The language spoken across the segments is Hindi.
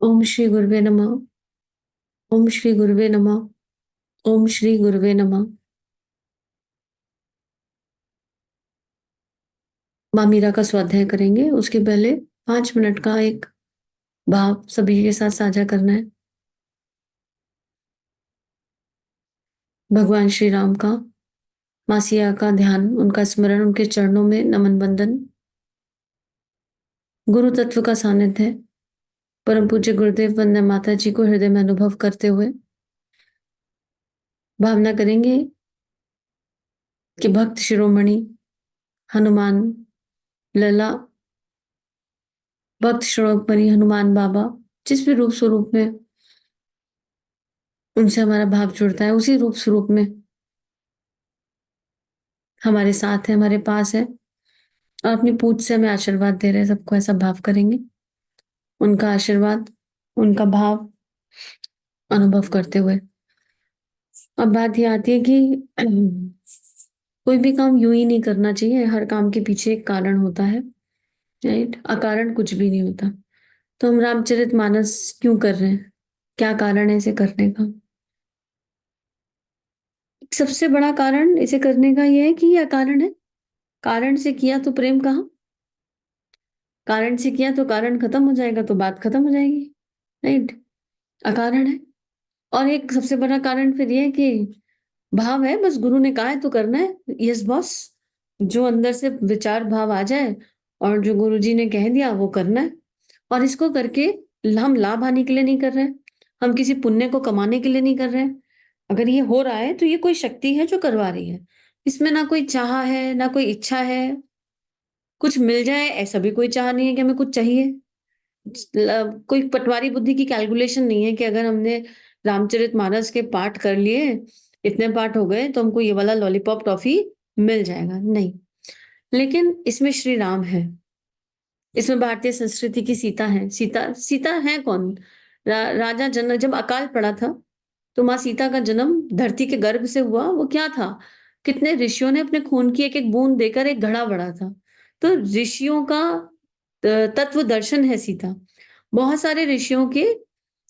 ओम श्री गुरुवे नमः। ओम श्री गुरुवे नमः। ओम श्री गुरुवे नमः। माँ मीरा का स्वाध्याय करेंगे, उसके पहले 5 मिनट का एक भाव सभी के साथ साझा करना है। भगवान श्री राम का, माँ सिया का ध्यान, उनका स्मरण, उनके चरणों में नमन बंदन। गुरु तत्व का सानिध्य है। परम पूज्य गुरुदेव वंदना माता जी को हृदय में अनुभव करते हुए भावना करेंगे कि भक्त शिरोमणि हनुमान लला, भक्त शिरोमणि हनुमान बाबा जिस भी रूप स्वरूप में उनसे हमारा भाव जुड़ता है, उसी रूप स्वरूप में हमारे साथ है, हमारे पास है और अपनी पूछ से हमें आशीर्वाद दे रहे हैं। सबको ऐसा भाव करेंगे, उनका आशीर्वाद, उनका भाव अनुभव करते हुए। अब बात ये आती है कि कोई भी काम यूं ही नहीं करना चाहिए। हर काम के पीछे एक कारण होता है, राइट? अकारण कुछ भी नहीं होता। तो हम रामचरितमानस क्यों कर रहे हैं? क्या कारण है इसे करने का? सबसे बड़ा कारण इसे करने का ये है कि ये अकारण है। कारण से किया तो प्रेम कहाँ? कारण से किया तो कारण खत्म हो जाएगा, तो बात खत्म हो जाएगी, राइट? अकारण है। और एक सबसे बड़ा कारण फिर ये है कि भाव है, बस गुरु ने कहा है तो करना है। Yes boss. जो अंदर से विचार भाव आ जाए और जो गुरुजी ने कह दिया वो करना है। और इसको करके हम लाभ हानि के लिए नहीं कर रहे हैं, हम किसी पुण्य को कमाने के लिए नहीं कर रहे हैं। अगर ये हो रहा है तो ये कोई शक्ति है जो करवा रही है। इसमें ना कोई चाह है, ना कोई इच्छा है। कुछ मिल जाए ऐसा भी कोई चाह नहीं है कि हमें कुछ चाहिए। कोई पटवारी बुद्धि की कैलकुलेशन नहीं है कि अगर हमने रामचरितमानस के पाठ कर लिए, इतने पाठ हो गए तो हमको ये वाला लॉलीपॉप टॉफी मिल जाएगा, नहीं। लेकिन इसमें श्री राम है, इसमें भारतीय संस्कृति की सीता है। सीता सीता है कौन? राजा जनक जब अकाल पड़ा था तो माँ सीता का जन्म धरती के गर्भ से हुआ। वो क्या था? कितने ऋषियों ने अपने खून की एक एक बूंद देकर एक घड़ा बढ़ा था। तो ऋषियों का तत्व दर्शन है सीता। बहुत सारे ऋषियों के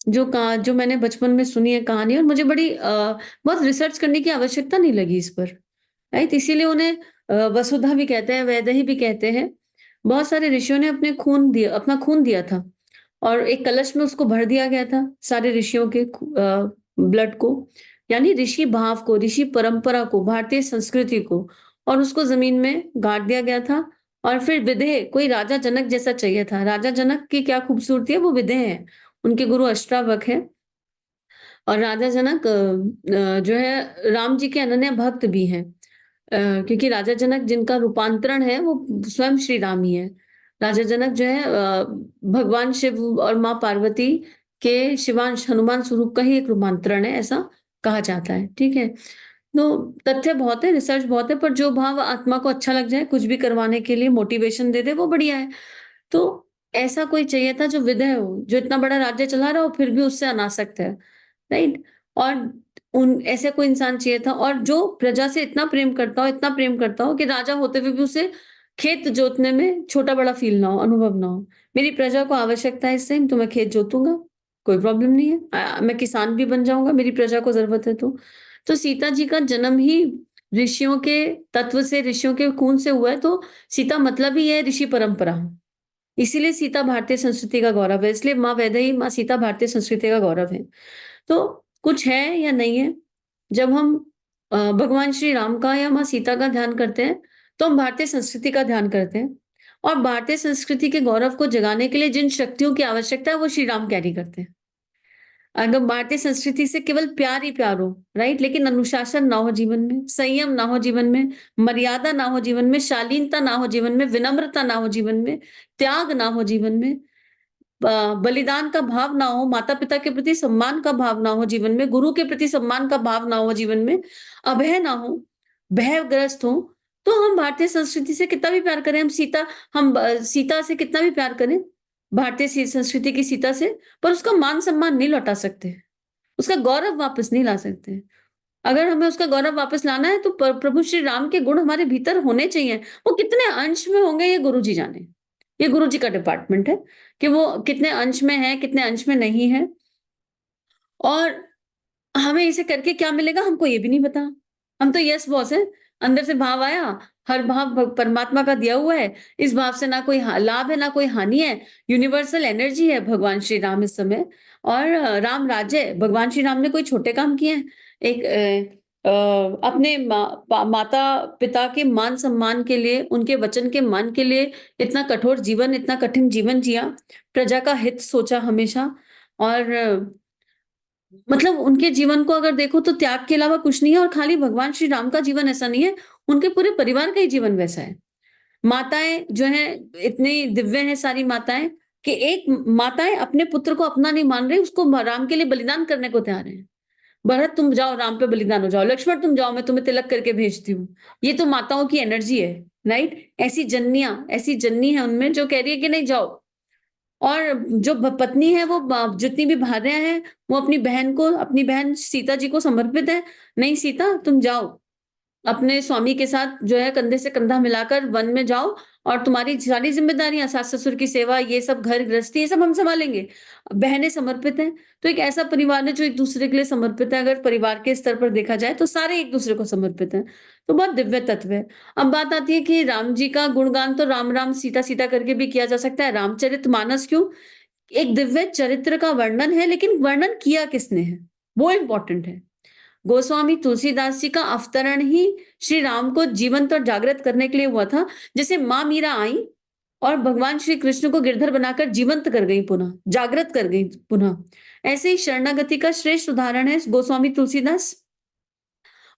जो मैंने बचपन में सुनी है कहानी, और मुझे बहुत रिसर्च करने की आवश्यकता नहीं लगी इस पर, राइट? इसीलिए उन्हें वसुधा भी कहते हैं, वैदेही भी कहते हैं। बहुत सारे ऋषियों ने अपना खून दिया था और एक कलश में उसको भर दिया गया था, सारे ऋषियों के ब्लड को, यानी ऋषि भाव को, ऋषि परंपरा को, भारतीय संस्कृति को, और उसको ज़मीन में गाड़ दिया गया था। और फिर विदेह, कोई राजा जनक जैसा चाहिए था। राजा जनक की क्या खूबसूरती है, वो विदेह हैं। उनके गुरु अष्टावक्र हैं और राजा जनक जो है राम जी के अनन्य भक्त भी हैं। क्योंकि राजा जनक जिनका रूपांतरण है वो स्वयं श्री राम ही है। राजा जनक जो है भगवान शिव और माँ पार्वती के शिवांश हनुमान स्वरूप का ही एक रूपांतरण है, ऐसा कहा जाता है, ठीक है? तो तथ्य बहुत है, रिसर्च बहुत है, पर जो भाव आत्मा को अच्छा लग जाए, कुछ भी करवाने के लिए मोटिवेशन दे दे, वो बढ़िया है। तो ऐसा कोई चाहिए था जो विधेय हो, जो इतना बड़ा राज्य चला रहा हो फिर भी उससे अनासक्त है, राइट? और उन ऐसा कोई इंसान चाहिए था और जो प्रजा से इतना प्रेम करता हो कि राजा होते हुए भी उसे खेत जोतने में छोटा-बड़ा फ़ील ना हो, अनुभव ना हो। मेरी प्रजा को आवश्यकता है इससे, तो मैं खेत जोतूँगा, कोई प्रॉब्लम नहीं है। मैं किसान भी बन जाऊँगा, मेरी प्रजा को ज़रूरत है तो। तो सीता जी का जन्म ही ऋषियों के तत्व से, ऋषियों के खून से हुआ है, तो सीता मतलब ही है ऋषि परंपरा। इसीलिए सीता भारतीय संस्कृति का गौरव है, इसलिए माँ वैदेही, माँ सीता भारतीय संस्कृति का गौरव है। तो कुछ है या नहीं है, जब हम भगवान श्री राम का या माँ सीता का ध्यान करते हैं, तो हम भारतीय संस्कृति का ध्यान करते हैं और भारतीय संस्कृति के गौरव को जगाने के लिए जिन शक्तियों की आवश्यकता है, वो श्री राम कैरी करते हैं। अगर भारतीय संस्कृति से केवल प्यार ही प्यार हो, राइट? लेकिन अनुशासन ना हो जीवन में, संयम ना हो जीवन में, मर्यादा ना हो जीवन में, शालीनता ना हो जीवन में, विनम्रता ना हो जीवन में, त्याग ना हो जीवन में, बलिदान का भाव ना हो, माता-पिता के प्रति सम्मान का भाव ना हो जीवन में, गुरु के प्रति सम्मान का भाव ना हो जीवन में, अभय ना हो, भयग्रस्त हो, तो हम भारतीय संस्कृति से कितना भी प्यार करें, सीता से कितना भी प्यार करें, भारतीय संस्कृति की सीता से, पर उसका मान-सम्मान नहीं लौटा सकते। उसका गौरव वापस नहीं ला सकते। अगर हमें उसका गौरव वापस लाना है तो प्रभु श्री राम के गुण हमारे भीतर होने चाहिए। वो कितने अंश में होंगे ये गुरु जी जाने। ये गुरु जी का डिपार्टमेंट है कि वो कितने अंश में है, कितने अंश में नहीं है और हमें इसे करके क्या मिलेगा हमको ये भी नहीं पता। हम तो यस बॉस हैं, अंदर से भाव आया, हर भाव परमात्मा का दिया हुआ है, इस भाव से ना कोई लाभ है ना कोई हानि है, यूनिवर्सल एनर्जी है भगवान श्री राम इस समय और राम राज्य भगवान श्री राम ने कोई छोटे काम किए हैं। एक अपने माता पिता के मान सम्मान के लिए, उनके वचन के मान के लिए इतना कठोर जीवन, इतना कठिन जीवन जिया, प्रजा का हित सोचा हमेशा और मतलब उनके जीवन को अगर देखो तो त्याग के अलावा कुछ नहीं है और खाली भगवान श्री राम का जीवन ऐसा नहीं है, उनके पूरे परिवार का ही जीवन वैसा है। माताएँ जो हैं इतनी दिव्य हैं सारी माताएँ कि एक माताएँ अपने पुत्र को अपना नहीं मान रही, उसको राम के लिए बलिदान करने को तैयार हैं। भरत तुम जाओ राम पे बलिदान हो जाओ, लक्ष्मण तुम जाओ मैं तुम्हें तिलक करके भेजती हूँ। ये तो माताओं की एनर्जी है, राइट? ऐसी जननी है उनमें जो कह रही है कि नहीं जाओ। और जो पत्नी है वो जितनी भी भार्या हैं, वो अपनी बहन सीता जी को समर्पित है। नहीं सीता तुम जाओ, अपने स्वामी के साथ जो है कंधे से कंधा मिलाकर वन में जाओ और तुम्हारी सारी ज़िम्मेदारियाँ सास-ससुर की सेवा ये सब घर गृहस्थी ये सब हम सँभालेंगे। बहनें समर्पित हैं, तो एक ऐसा परिवार है जो एक-दूसरे के लिए समर्पित है। अगर परिवार के स्तर पर देखा जाए तो सारे एक-दूसरे को समर्पित हैं। तो बहुत दिव्य तत्व है। अब बात आती है कि राम जी का गुणगान तो राम, राम, सीता, सीता करके भी किया जा सकता है। रामचरितमानस क्यों? एक दिव्य चरित्र का वर्णन है लेकिन वर्णन किया किसने है? वो इम्पोर्टेंट है। गोस्वामी तुलसीदास जी का अवतरण ही श्री राम को जीवंत और जागृत करने के लिए हुआ था। जैसे माँ मीरा आई और भगवान श्री कृष्ण को गिरधर बनाकर जीवंत कर गई पुनः, जागृत कर गई पुनः। ऐसे ही शरणागति का श्रेष्ठ उदाहरण है गोस्वामी तुलसीदास।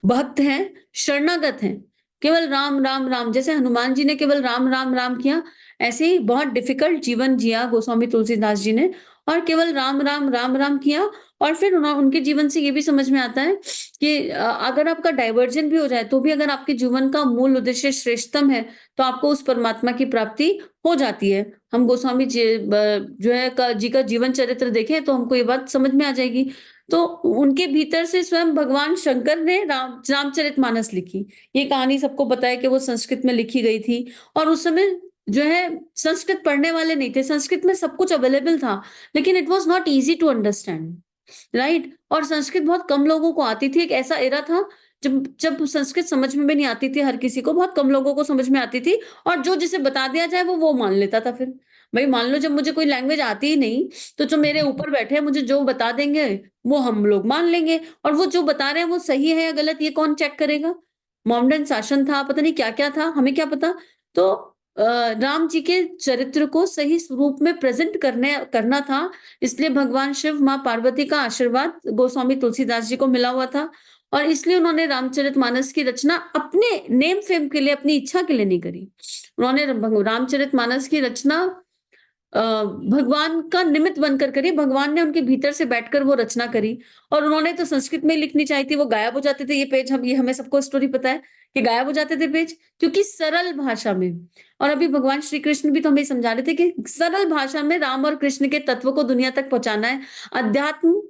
भक्त हैं, शरणागत हैं, केवल राम, राम, राम जैसे हनुमान जी ने केवल राम, राम, राम किया, ऐसे ही बहुत डिफ़िकल्ट जीवन जिया गोस्वामी तुलसीदास जी ने और केवल राम, राम, राम, राम किया और फिर उनके जीवन से ये भी समझ में आता है कि अगर आपका डाइवर्जन भी हो जाए, तो भी अगर आपके जीवन का मूल उद्देश्य श्रेष्ठतम है, तो आपको उस परमात्मा की प्राप्ति हो जाती है। हम गोस्वामी जी जो है जी का जीवन चरित्र देखें, तो हमको ये बात समझ में आ जाएगी। तो उनके भीतर से स्वयं भगवान शंकर ने रामचरितमानस लिखी। ये कहानी सबको पता है कि वो संस्कृत में लिखी गई थी और उस समय जो है संस्कृत पढ़ने वाले नहीं थे। संस्कृत में सब कुछ अवेलेबल था, लेकिन it was not easy to understand, right? और संस्कृत बहुत कम लोगों को आती थी। एक ऐसा एरा था जब जब संस्कृत समझ में भी नहीं आती थी हर किसी को, बहुत कम लोगों को समझ में आती थी और जो जिसे बता दिया जाए वो मान लेता था फिर। भई मान लो जब मुझे कोई लैंग्वेज आती ही नहीं, तो जो मेरे ऊपर बैठे हैं मुझे जो बता देंगे, वो हम लोग मान लेंगे और वो जो बता रहे हैं वो सही है या गलत ये कौन चेक करेगा? मोमडन शासन था, पता नहीं क्या-क्या था, हमें क्या पता? तो अ, राम जी के चरित्र को सही स्वरूप में प्रेज़ेंट करना था, इसलिए भगवान शिव, माँ पार्वती का आशीर्वाद गोस्वामी तुलसीदास जी को मिला हुआ था और इसलिए उन्होंने रामचरितमानस की रचना अपने नेम फेम के लिए, अपनी इच्छा के लिए नहीं करी। उन्होंने रामचरितमानस की रचना भगवान का निमित्त बनकर करी, भगवान ने उनके भीतर से बैठकर वो रचना करी और उन्होंने तो संस्कृत में ही लिखनी चाहिए थी, वो गायब हो जाते थे ये पेज हम ये हमें सबको स्टोरी पता है कि गायब हो जाते थे पेज क्योंकि सरल भाषा में और अभी भगवान श्री कृष्ण भी तो हमें समझा रहे थे कि सरल भाषा में राम और कृष्ण के तत्व को दुनिया तक पहुँचाना है। अध्यात्म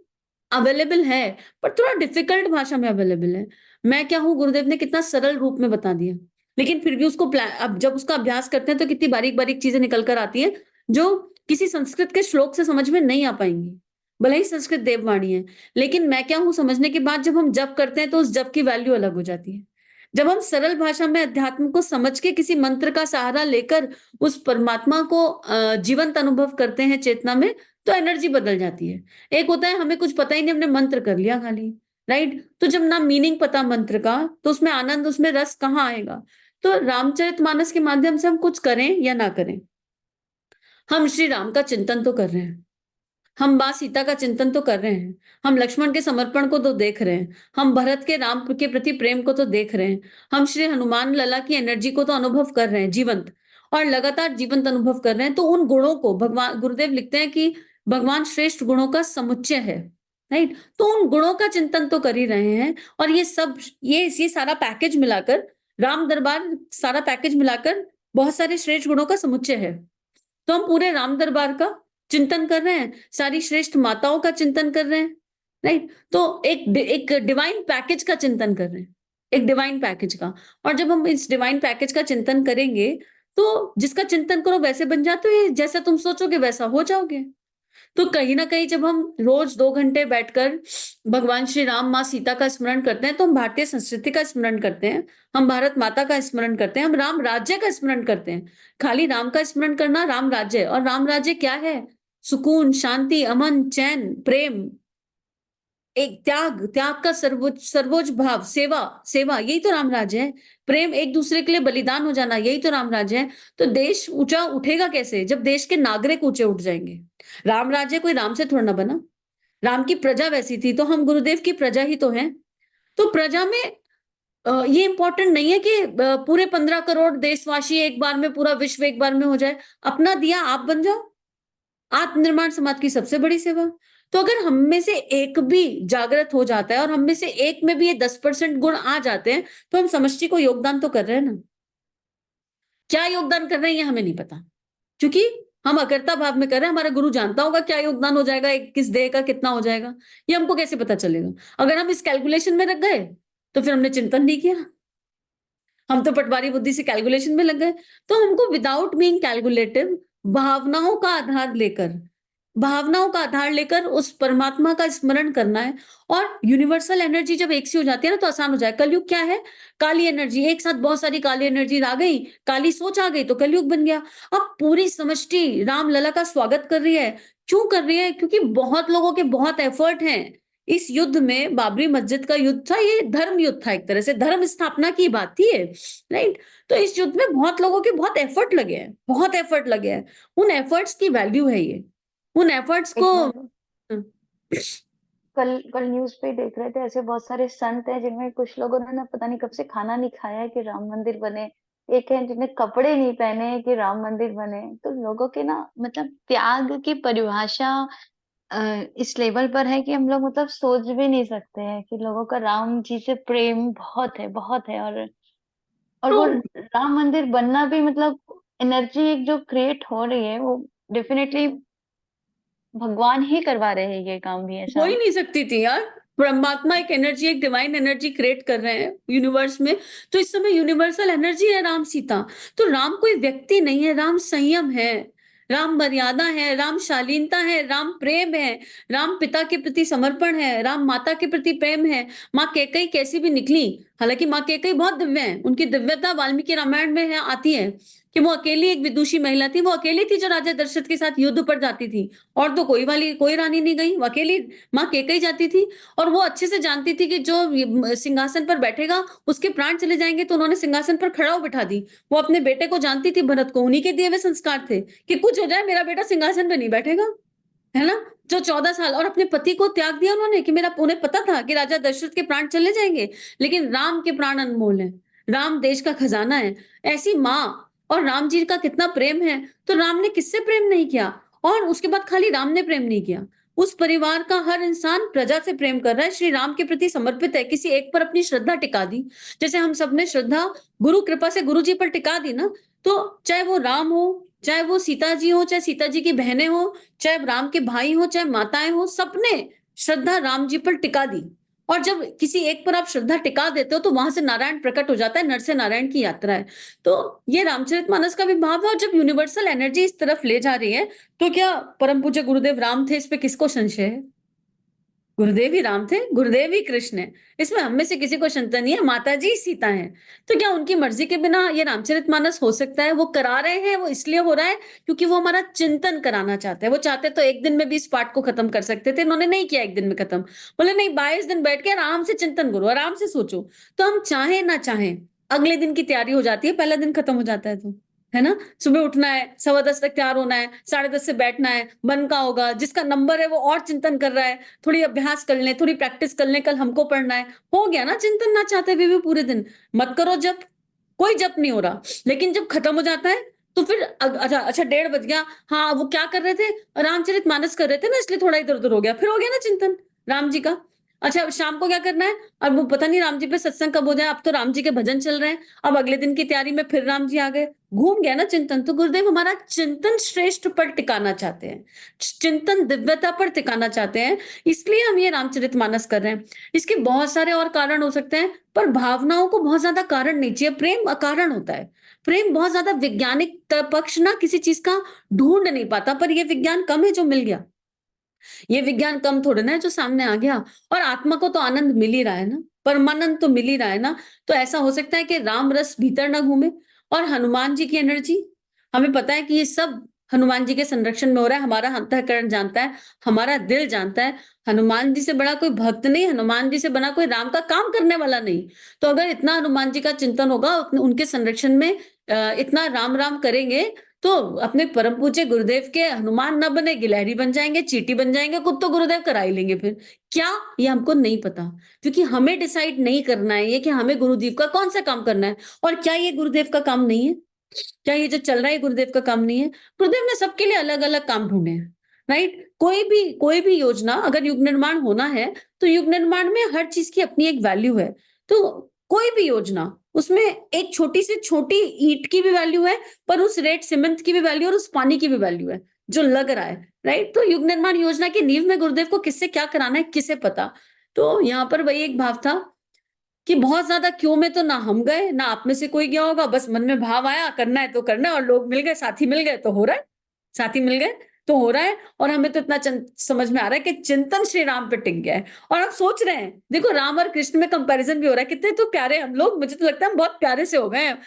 अवेलेबल है, पर थोड़ा डिफिकल्ट भाषा में अवेलेबल है। मैं क्या हूँ गुरुदेव ने कितना सरल रूप में बता दिया, लेकिन फिर भी उसको अब जब उसका अभ्यास करते हैं तो कितनी बारीक-बारीक चीज़ें निकल कर आती हैं, जो किसी संस्कृत के श्लोक से समझ में नहीं आ पाएँगी। भले ही संस्कृत देववाणी है, लेकिन मैं क्या हूँ समझने के बाद जब हम जप करते हैं तो उस जप की वैल्यू अलग हो जाती है। जब हम सरल भाषा में अध्यात्म को समझ के किसी मंत्र का सहारा लेकर उस परमात्मा को जीवंत अनुभव करते हैं चेतना में, तो एनर्जी बदल जाती है। एक होता है हमें कुछ पता ही नहीं हमने मंत्र कर लिया खाली, राइट? तो जब ना मीनिंग पता मंत्र का, तो उसमें आनंद, उसमें रस कहाँ आएगा? तो रामचरितमानस के माध्यम से हम कुछ करें या ना करें, हम श्री राम का चिंतन तो कर रहे हैं। हम माँ सीता का चिंतन तो कर रहे हैं। हम लक्ष्मण के समर्पण को तो देख रहे हैं। हम भरत के राम के प्रति प्रेम को तो देख रहे हैं। हम श्री हनुमान लला की एनर्जी को तो अनुभव कर रहे हैं जीवंत और लगातार जीवंत अनुभव कर रहे हैं। तो उन गुणों को भगवान गुरुदेव लिखते हैं कि भगवान श्रेष्ठ गुणों का समुच्चय है, राइट? तो उन गुणों का चिंतन तो कर ही रहे हैं और ये सारा पैकेज मिलाकर राम दरबार सारा पैकेज मिलाकर बहुत सारे श्रेष्ठ गुणों का समुच्चय है। तो हम पूरे राम दरबार का चिंतन कर रहे हैं, सारी श्रेष्ठ माताओं का चिंतन कर रहे हैं, राइट? तो एक डिवाइन पैकेज का चिंतन कर रहे हैं, एक डिवाइन पैकेज का और जब हम इस डिवाइन पैकेज का चिंतन करेंगे, तो जिसका चिंतन करो वैसे बन जाते हो, जैसा तुम सोचोगे वैसा हो जाओगे। तो कहीं न कहीं जब हम रोज 2 घंटे बैठकर भगवान श्री राम, माँ सीता का स्मरण करते हैं, तो हम भारतीय संस्कृति का स्मरण करते हैं, हम भारत माता का स्मरण करते हैं, हम राम राज्य का स्मरण करते हैं। खाली राम का स्मरण करना राम राज्य, और राम राज्य क्या है? सुकून, शांति, अमन, चैन, प्रेम, एक त्याग, त्याग का सर्वोच्च सर्वोच्च भाव, सेवा, सेवा, यही तो राम राज्य है। प्रेम, एक दूसरे के लिए बलिदान हो जाना, यही तो राम राज्य है। तो देश ऊँचा उठेगा कैसे? जब देश के नागरिक ऊँचे उठ जाएँगे। राम राज्य कोई राम से थोड़ा ना बना। राम की प्रजा वैसी थी, तो हम गुरुदेव की प्रजा ही तो हैं। तो प्रजा में ये इम्पोर्टेंट नहीं है कि पूरे 15 करोड़ देशवासी एक बार में, पूरा विश्व एक बार में हो जाए। अपना दिया आप बन जाओ। आत्मनिर्माण समाज की सबसे बड़ी सेवा। तो अगर हम में से एक भी जागृत हो जाता है और हम में से एक में भी ये 10% गुण आ जाते हैं, तो हम समष्टि को योगदान तो कर रहे हैं ना। क्या योगदान कर रहे हैं ये हमें नहीं पता, क्योंकि हम अकर्ता भाव में कर रहे हैं। हमारा गुरु जानता होगा क्या योगदान हो जाएगा, किस देह का कितना हो जाएगा, ये हमको कैसे पता चलेगा? अगर हम इस कैलकुलेशन में रख गए, तो फिर हमने चिंतन नहीं किया। हम तो पटवारी बुद्धि से कैलकुलेशन में लग गए। तो हमको विदाउट बीइंग कैलकुलेटिव, भावनाओं का आधार लेकर, भावनाओं का आधार लेकर उस परमात्मा का स्मरण करना है। और यूनिवर्सल एनर्जी जब एक सी हो जाती है ना, तो आसान हो जाए। कलयुग क्या है? काली एनर्जी, एक साथ बहुत सारी काली एनर्जी आ गई, काली सोच आ गई, तो कलयुग बन गया। अब पूरी समष्टि राम लला का स्वागत कर रही है। क्यों कर रही है? क्योंकि बहुत लोगों के बहुत एफर्ट हैं। इस युद्ध में, बाबरी मस्जिद का युद्ध था, ये धर्म युद्ध था, एक तरह से धर्म स्थापना की बात थी ये, राइट? तो इस युद्ध में बहुत लोगों के बहुत एफर्ट लगे हैं, बहुत एफर्ट लगे हैं। उन एफर्ट्स की वैल्यू है ये। उन एफर्ट्स को एक बार कल कल न्यूज पे देख रहे थे, ऐसे बहुत सारे संत हैं जिनमें कुछ लोगों ने ना पता नहीं कब से खाना नहीं खाया है कि राम मंदिर बने। एक है जिन्हें कपड़े नहीं पहने हैं कि राम मंदिर बने। तो लोगों के ना मतलब त्याग की परिभाषा इस लेवल पर है कि हम लोग मतलब सोच भी नहीं सकते हैं कि लोगों का राम जी से प्रेम बहुत है, बहुत है। और तो वो राम मंदिर बनना भी मतलब एनर्जी एक जो क्रिएट हो रही है वो डेफिनेटली भगवान ही करवा रहे हैं ये काम भी हो ऐसा। ही नहीं सकती थी यार। परमात्मा एक एनर्जी, एक डिवाइन एनर्जी क्रिएट कर रहे हैं यूनिवर्स में। तो इस समय यूनिवर्सल एनर्जी है राम सीता। तो राम कोई व्यक्ति नहीं है, राम संयम है, राम मर्यादा है, राम शालीनता है, राम प्रेम है, राम पिता के प्रति समर्पण है, राम माता के प्रति प्रेम है। माँ कैकेयी कैसी भी निकली, हालांकि माँ कैकेयी बहुत दिव्य है, उनकी दिव्यता वाल्मीकि रामायण में है, आती है कि वो अकेली एक विदुषी महिला थी। वो अकेली थी जो राजा दशरथ के साथ युद्ध पर जाती थी, और तो कोई रानी नहीं गई, वो अकेली माँ कैकेयी जाती थी। और वो अच्छे से जानती थी कि जो सिंहासन पर बैठेगा उसके प्राण चले जाएंगे, तो उन्होंने सिंहासन पर खड़ा बिठा दी। वो अपने बेटे को जानती थी, भरत को, उन्हीं के दिए हुए संस्कार थे कि कुछ हो जाए मेरा बेटा सिंहासन पे नहीं बैठेगा, है ना? जो 14 साल, और अपने पति को त्याग दिया उन्होंने कि मेरा, उन्हें पता था कि राजा दशरथ के प्राण चले जाएंगे, लेकिन राम के प्राण अनमोल है, राम देश का खजाना है। ऐसी माँ, और राम जी का कितना प्रेम है, तो राम ने किससे प्रेम नहीं किया? और उसके बाद खाली राम ने प्रेम नहीं किया, उस परिवार का हर इंसान प्रजा से प्रेम कर रहा है, श्री राम के प्रति समर्पित है, किसी एक पर अपनी श्रद्धा टिका दी। जैसे हम सबने श्रद्धा गुरु कृपा से गुरु जी पर टिका दी ना, तो चाहे वो राम हो, चाहे वो सीता जी हो, चाहे सीता जी की बहनें हो, चाहे राम के भाई हो, चाहे माताएं हो, सबने श्रद्धा राम जी पर टिका दी। और जब किसी एक पर आप श्रद्धा टिका देते हो, तो वहां से नारायण प्रकट हो जाता है, नर से नारायण की यात्रा है। तो ये रामचरितमानस का भी भाव है। और जब यूनिवर्सल एनर्जी इस तरफ ले जा रही है, तो क्या परम पूज्य गुरुदेव राम थे, इस पे किसको संशय है? गुरुदेव ही राम थे, गुरुदेव ही कृष्ण है, इसमें हम में से किसी को शंका नहीं है। माता जी सीता है, तो क्या उनकी मर्जी के बिना ये रामचरितमानस हो सकता है? वो करा रहे हैं, वो इसलिए हो रहा है क्योंकि वो हमारा चिंतन कराना चाहते हैं। वो चाहते तो एक दिन में भी इस पाठ को खत्म कर सकते थे, इन्होंने नहीं किया एक दिन में खत्म। बोले नहीं, 22 दिन बैठ के आराम से चिंतन करो, आराम से सोचो। तो हम चाहे ना चाहे, अगले दिन की तैयारी हो जाती है, पहला दिन खत्म हो जाता है तो, है ना? सुबह उठना है, 10:15 तक तैयार होना है, 10:30 से बैठना है, मन का होगा, जिसका नंबर है वो और चिंतन कर रहा है, थोड़ी अभ्यास कर लें, थोड़ी प्रैक्टिस कर लें, कल हमको पढ़ना है। हो गया ना चिंतन, ना चाहते हुए भी पूरे दिन। मत करो जप, कोई जप नहीं हो रहा। लेकिन जब खत्म हो जाता है, तो फिर अच्छा अच्छा, 1:30 बज गया, हाँ वो क्या कर रहे थे, रामचरित मानस कर रहे थे ना, इसलिए थोड़ा इधर उधर हो गया, फिर हो गया ना चिंतन राम जी का। अच्छा, शाम को क्या करना है? अब वो पता नहीं राम जी पे सत्संग कब हो जाए, अब तो राम जी के भजन चल रहे हैं, अब अगले दिन की तैयारी में फिर राम जी आ गए, घूम गया ना चिंतन। तो गुरुदेव हमारा चिंतन श्रेष्ठ पर टिकाना चाहते हैं, चिंतन दिव्यता पर टिकाना चाहते हैं, इसलिए हम ये रामचरितमानस कर रहे हैं। इसके बहुत सारे और कारण हो सकते हैं, पर भावनाओं को बहुत ज्यादा कारण नहीं चाहिए। प्रेम अकारण होता है, प्रेम बहुत ज्यादा वैज्ञानिक पक्ष ना किसी चीज का ढूंढ नहीं पाता, पर ये विज्ञान कम है जो मिल गया। ये विज्ञान कम थोड़ा ना है जो सामने आ गया। और आत्मा को तो आनंद मिल ही रहा है ना, परमानंद तो मिल ही रहा है ना। तो ऐसा हो सकता है कि राम रस भीतर ना घूमे। और हनुमान जी की एनर्जी, हमें पता है कि ये सब हनुमान जी के संरक्षण में हो रहा है। हमारा अंतःकरण जानता है, हमारा दिल जानता है। हनुमान जी से बड़ा कोई भक्त नहीं, हनुमान जी से बड़ा कोई राम का काम करने वाला नहीं। तो अगर इतना हनुमान जी का चिंतन होगा, उनके संरक्षण में इतना राम राम करेंगे, तो अपने परम पूज्य गुरुदेव के हनुमान ना बने, गिलहरी बन जाएंगे, चींटी बन जाएंगे, खुद तो गुरुदेव करा ही लेंगे फिर। क्या, ये हमको नहीं पता। क्योंकि हमें डिसाइड नहीं करना है ये कि हमें गुरुदेव का कौन सा काम करना है। और क्या ये गुरुदेव का काम नहीं है? क्या ये जो चल रहा है गुरुदेव का काम नहीं है? गुरुदेव ने सबके लिए अलग अलग काम ढूंढे हैं। राइट, कोई भी योजना, अगर युग निर्माण होना है तो युग निर्माण में हर चीज की अपनी एक वैल्यू है। तो कोई भी योजना, उसमें एक छोटी से छोटी ईंट की भी वैल्यू है, पर उस रेड सीमेंट की भी वैल्यू और उस पानी की भी वैल्यू है जो लग रहा है। राइट, तो युग निर्माण योजना की नींव में गुरुदेव को किससे क्या कराना है, किसे पता। तो यहाँ पर वही एक भाव था कि बहुत ज्यादा क्यों में तो ना हम गए ना आप में से कोई गया होगा। बस मन में भाव आया, करना है तो करना है, और लोग मिल गए, साथी मिल गए तो हो रहा है। साथी मिल गए तो हो रहा है। और हमें तो इतना समझ में आ रहा है कि चिंतन श्री राम पे टिक गया है। और हम सोच रहे हैं, देखो राम और कृष्ण में कंपैरिजन भी हो रहा है, कितने तो प्यारे हम लोग, मुझे तो लगता है हम बहुत प्यारे से हो गए हैं।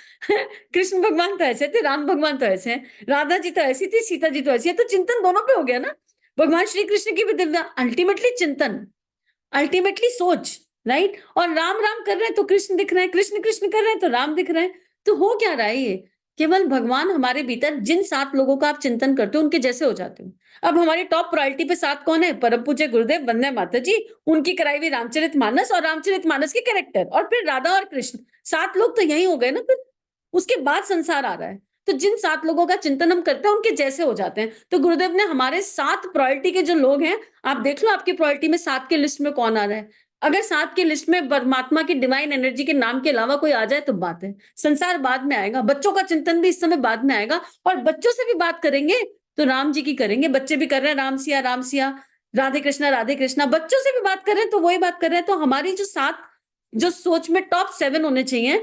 कृष्ण भगवान तो ऐसे थे, राम भगवान तो ऐसे हैं, राधा जी तो ऐसी थी, सीता जी तो ऐसी है। तो चिंतन दोनों पे हो गया ना। भगवान श्री कृष्ण की भी दिव्या, अल्टीमेटली चिंतन, अल्टीमेटली सोच। राइट, और राम राम कर रहे हैं तो कृष्ण दिख रहे हैं, कृष्ण कृष्ण कर रहे हैं तो राम दिख रहे हैं। तो हो क्या रहा है ये? केवल भगवान हमारे भीतर, जिन 7 लोगों का आप चिंतन करते हो उनके जैसे हो जाते हो। अब हमारी टॉप प्रायोरिटी पे 7 कौन है? परम पूज्य गुरुदेव, वंदे माता जी, उनकी कराई हुई रामचरितमानस और रामचरितमानस के कैरेक्टर, और फिर राधा और कृष्ण, 7 लोग तो यही हो गए ना फिर। उसके बाद संसार आ रहा है। तो जिन 7 लोगों का चिंतन हम करते हैं उनके जैसे हो जाते हैं। तो गुरुदेव ने हमारे 7 प्रायोरिटी के जो लोग हैं, आप देख लो आपकी प्रायोरिटी में 7 के लिस्ट में कौन आ रहा है। अगर 7 की लिस्ट में परमात्मा की डिवाइन एनर्जी के नाम के अलावा कोई आ जाए तो बात है। संसार बाद में आएगा, बच्चों का चिंतन भी इस समय बाद में आएगा। और बच्चों से भी बात करेंगे तो राम जी की करेंगे। बच्चे भी कर रहे हैं राम सिया, राधे कृष्णा, बच्चों से भी बात कर रहे हैं तो वही बात कर रहे हैं। तो हमारी जो 7, जो सोच में टॉप 7 होने चाहिए,